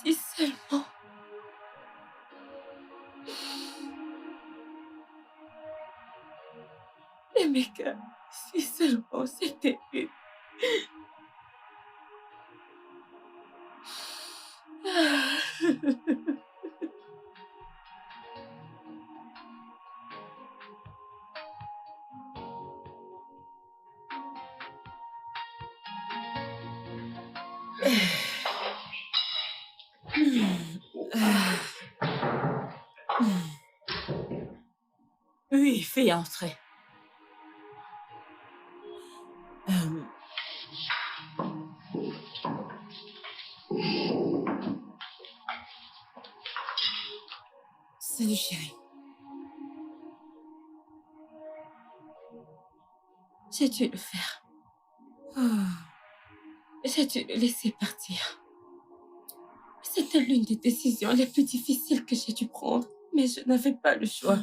Speaker 10: Si seulement... Emeka, si seulement c'était une...
Speaker 6: Oui, fais entrer.
Speaker 1: Salut, chérie.
Speaker 10: J'ai dû le faire. J'ai dû le laisser partir. C'était l'une des décisions les plus difficiles que j'ai dû prendre, mais je n'avais pas le choix.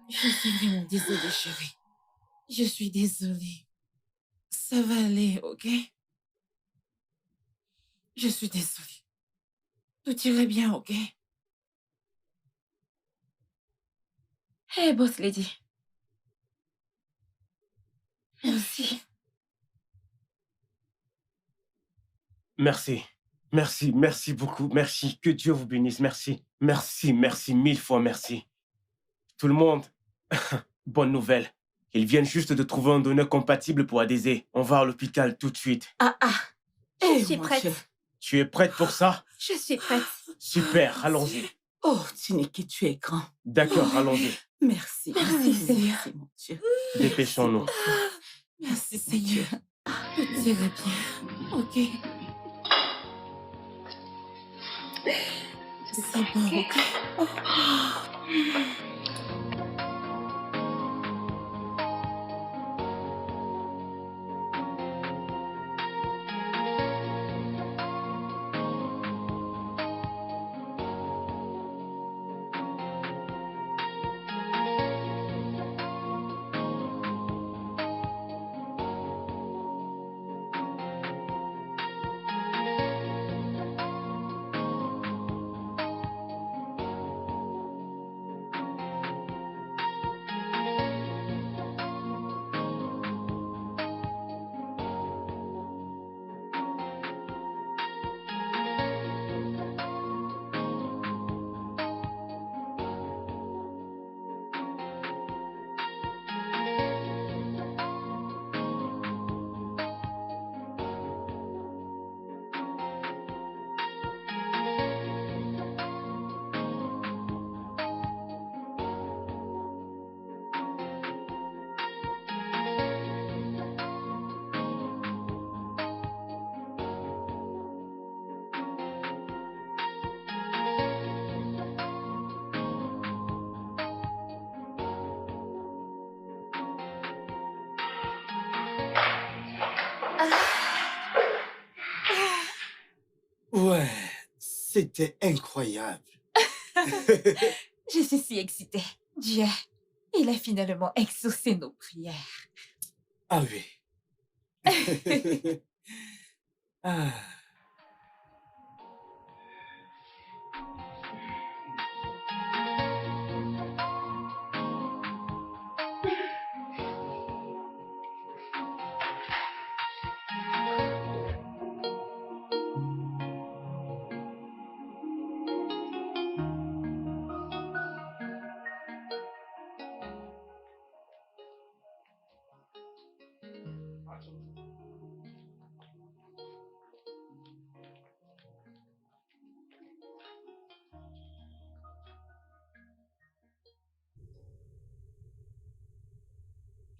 Speaker 1: Je suis vraiment désolée, chérie. Je suis désolée. Ça va aller, ok? Je suis désolée. Tout irait bien, ok?
Speaker 10: Hey, boss lady. Merci.
Speaker 2: Merci. Merci, merci beaucoup. Merci. Que Dieu vous bénisse. Merci. Merci, merci, 1000 fois merci. Tout le monde, bonne nouvelle. Ils viennent juste de trouver un donneur compatible pour Adésé. On va à l'hôpital tout de suite.
Speaker 10: Je suis prête.
Speaker 2: Tu es prête pour ça?
Speaker 3: Je suis prête.
Speaker 2: Super, allons-y.
Speaker 6: Oh, Tchineke, tu es grand.
Speaker 2: D'accord, allons-y.
Speaker 6: Merci.
Speaker 10: Merci, Seigneur.
Speaker 6: Merci, mon Dieu.
Speaker 2: Dépêchons-nous.
Speaker 1: Merci, Seigneur. Tout ira bien, ok? C'est bon, ok?
Speaker 4: C'était incroyable.
Speaker 5: Je suis si excitée. Dieu, il a finalement exaucé nos prières.
Speaker 4: Ah oui. Ah.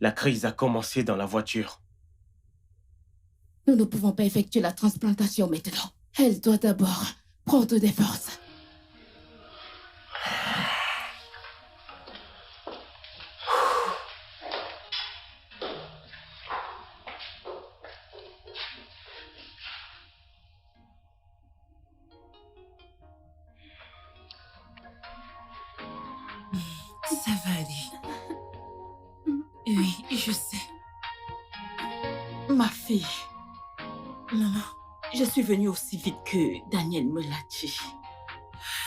Speaker 2: La crise a commencé dans la voiture.
Speaker 8: Nous ne pouvons pas effectuer la transplantation maintenant. Elle doit d'abord prendre des forces.
Speaker 1: Ça va aller. Oui, je sais.
Speaker 6: Ma fille,
Speaker 1: Maman,
Speaker 6: je suis venue aussi vite que Daniel me l'a dit.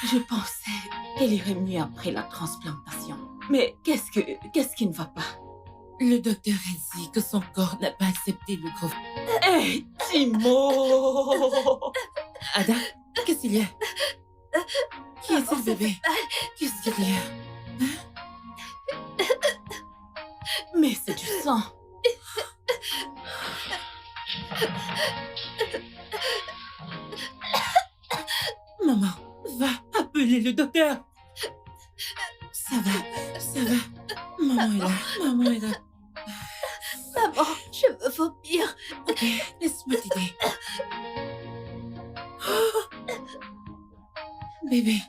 Speaker 6: Je pensais qu'elle irait mieux après la transplantation. Mais qu'est-ce qui ne va pas?
Speaker 1: le docteur a dit que son corps n'a pas accepté le gros...
Speaker 6: Hé, Timo!
Speaker 1: Ada, qu'est-ce qu'il y a? Qui est ce bébé? Qu'est-ce qu'il y a?
Speaker 6: Mais c'est du sang.
Speaker 1: Maman, va appeler le docteur. Ça va, ça va. Maman est là, maman est là.
Speaker 3: Maman, je veux vomir.
Speaker 1: Ok, laisse-moi t'aider. Bébé.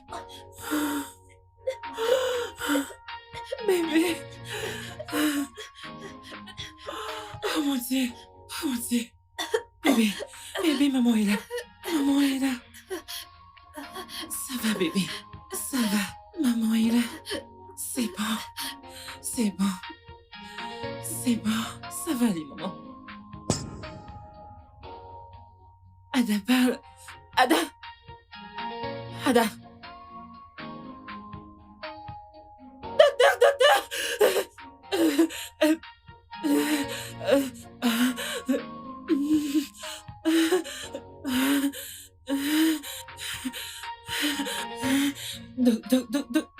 Speaker 1: Bébé. Oh mon Dieu, oh mon Dieu. Bébé, bébé, maman est là. Maman est là. Ça va, bébé. Ça va, maman est là. C'est bon. C'est bon. C'est bon. Ça va aller, maman. Ada parle. Ada. Ada.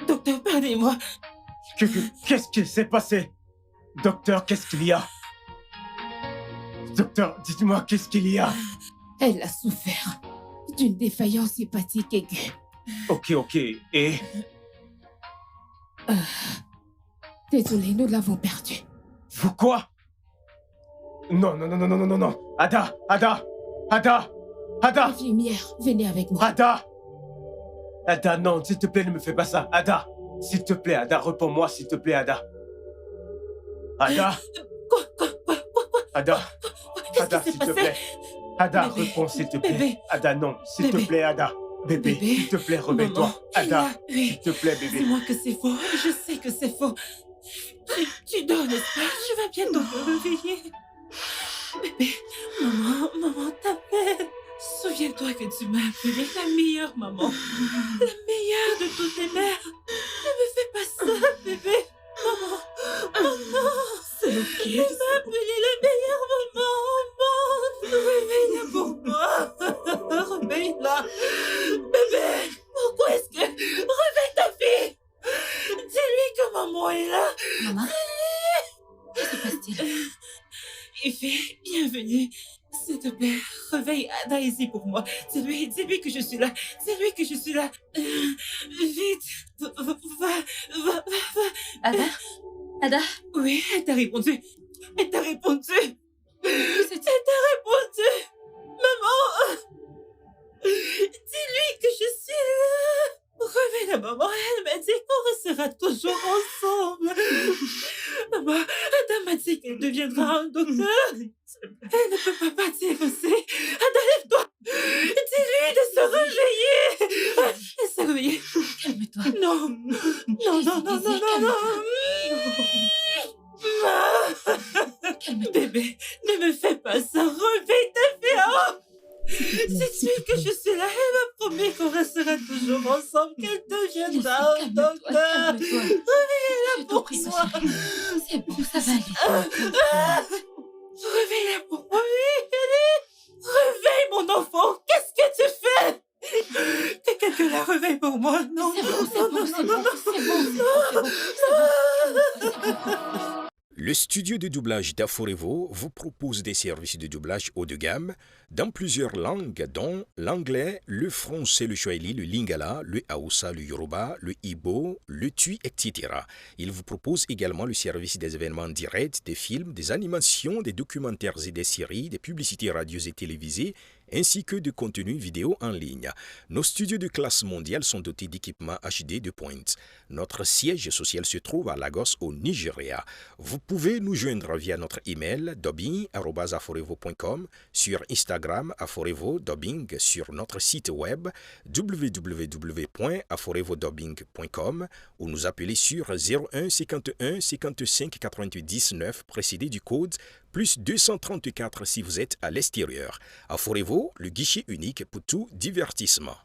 Speaker 1: Docteur, pardonnez-moi.
Speaker 2: Qu'est-ce qui s'est passé? Docteur, qu'est-ce qu'il y a? Docteur, dites-moi, qu'est-ce qu'il y a?
Speaker 8: Elle a souffert d'une défaillance hépatique aiguë.
Speaker 2: Ok, et...
Speaker 8: Désolé, nous l'avons perdue.
Speaker 2: Vous quoi? Non. Ada!
Speaker 8: Infirmière, venez avec moi.
Speaker 2: Ada, non, s'il te plaît, ne me fais pas ça. Ada, s'il te plaît, Ada, réponds-moi, s'il te plaît, Ada. Ada.
Speaker 1: Quoi?
Speaker 2: Ada,
Speaker 1: Qu'est-ce qui s'est
Speaker 2: s'il te
Speaker 1: passé?
Speaker 2: plaît. Ada,
Speaker 1: Bébé.
Speaker 2: réponds, s'il te plaît.
Speaker 1: Bébé.
Speaker 2: Ada, non, s'il te
Speaker 1: Bébé.
Speaker 2: plaît, Ada. Bébé,
Speaker 1: Bébé.
Speaker 2: s'il te plaît, réveille-toi.
Speaker 1: Maman,
Speaker 2: Ada,
Speaker 1: oui.
Speaker 2: s'il te plaît, bébé.
Speaker 1: Dis-moi que c'est faux. Je sais que c'est faux. Tu dors, n'est-ce pas? Je vais bientôt me réveiller. Bébé, maman t'appelle. Souviens-toi que tu m'as appelée la meilleure maman. La meilleure de toutes les mères. Ne me fais pas ça, bébé. Maman.
Speaker 6: C'est ok.
Speaker 1: Elle m'a appelée la meilleure maman. Réveille-la pour moi. Réveille-la. Bébé, pourquoi est-ce que... Réveille ta fille. Dis-lui que maman est là.
Speaker 10: Maman, que se passe-t-il?
Speaker 1: Ifé, bienvenue. S'il te plaît, réveille Ada ici pour moi. Dis-lui que je suis là. Dis-lui que je suis là. Vite, va.
Speaker 10: Ada?
Speaker 1: Oui, elle t'a répondu. Elle t'a répondu. Maman, dis-lui que je suis là. Réveille la maman, elle m'a dit qu'on restera toujours ensemble. Maman, Ada m'a dit qu'elle deviendra un docteur. Elle ne peut pas partir aussi. Ada, lève-toi. Dis-lui de se réveiller. De se réveiller.
Speaker 10: Calme-toi.
Speaker 1: Non. Non, non, non, non, non, non. Bébé, ne me fais pas ça. Réveille-toi, Féa. Sais-tu que je suis là? Elle m'a promis qu'on restera toujours ensemble, qu'elle deviendra un docteur. Réveille-la pour moi.
Speaker 10: C'est bon, ça va aller.
Speaker 1: Réveille-la pour moi, oui. Réveille mon enfant. Qu'est-ce que tu fais? Que quelqu'un la réveille pour moi. Non,
Speaker 10: C'est bon,
Speaker 1: non,
Speaker 10: c'est
Speaker 1: non,
Speaker 10: bon,
Speaker 1: non,
Speaker 10: c'est bon, c'est bon.
Speaker 11: Le studio de doublage d'Aforevo vous propose des services de doublage haut de gamme dans plusieurs langues, dont l'anglais, le français, le swahili, le lingala, le haoussa, le yoruba, le ibo, le tui, etc. Il vous propose également le service des événements directs, des films, des animations, des documentaires et des séries, des publicités radios et télévisées, ainsi que de contenus vidéo en ligne. Nos studios de classe mondiale sont dotés d'équipements HD de pointe. Notre siège social se trouve à Lagos, au Nigeria. Vous pouvez nous joindre via notre email dubbing@aforevo.com, sur Instagram aforevo-dubbing, sur notre site web www.aforevodubbing.com ou nous appeler sur 01 51 55 88 19 précédé du code plus 234 si vous êtes à l'extérieur. Aforevo, le guichet unique pour tout divertissement.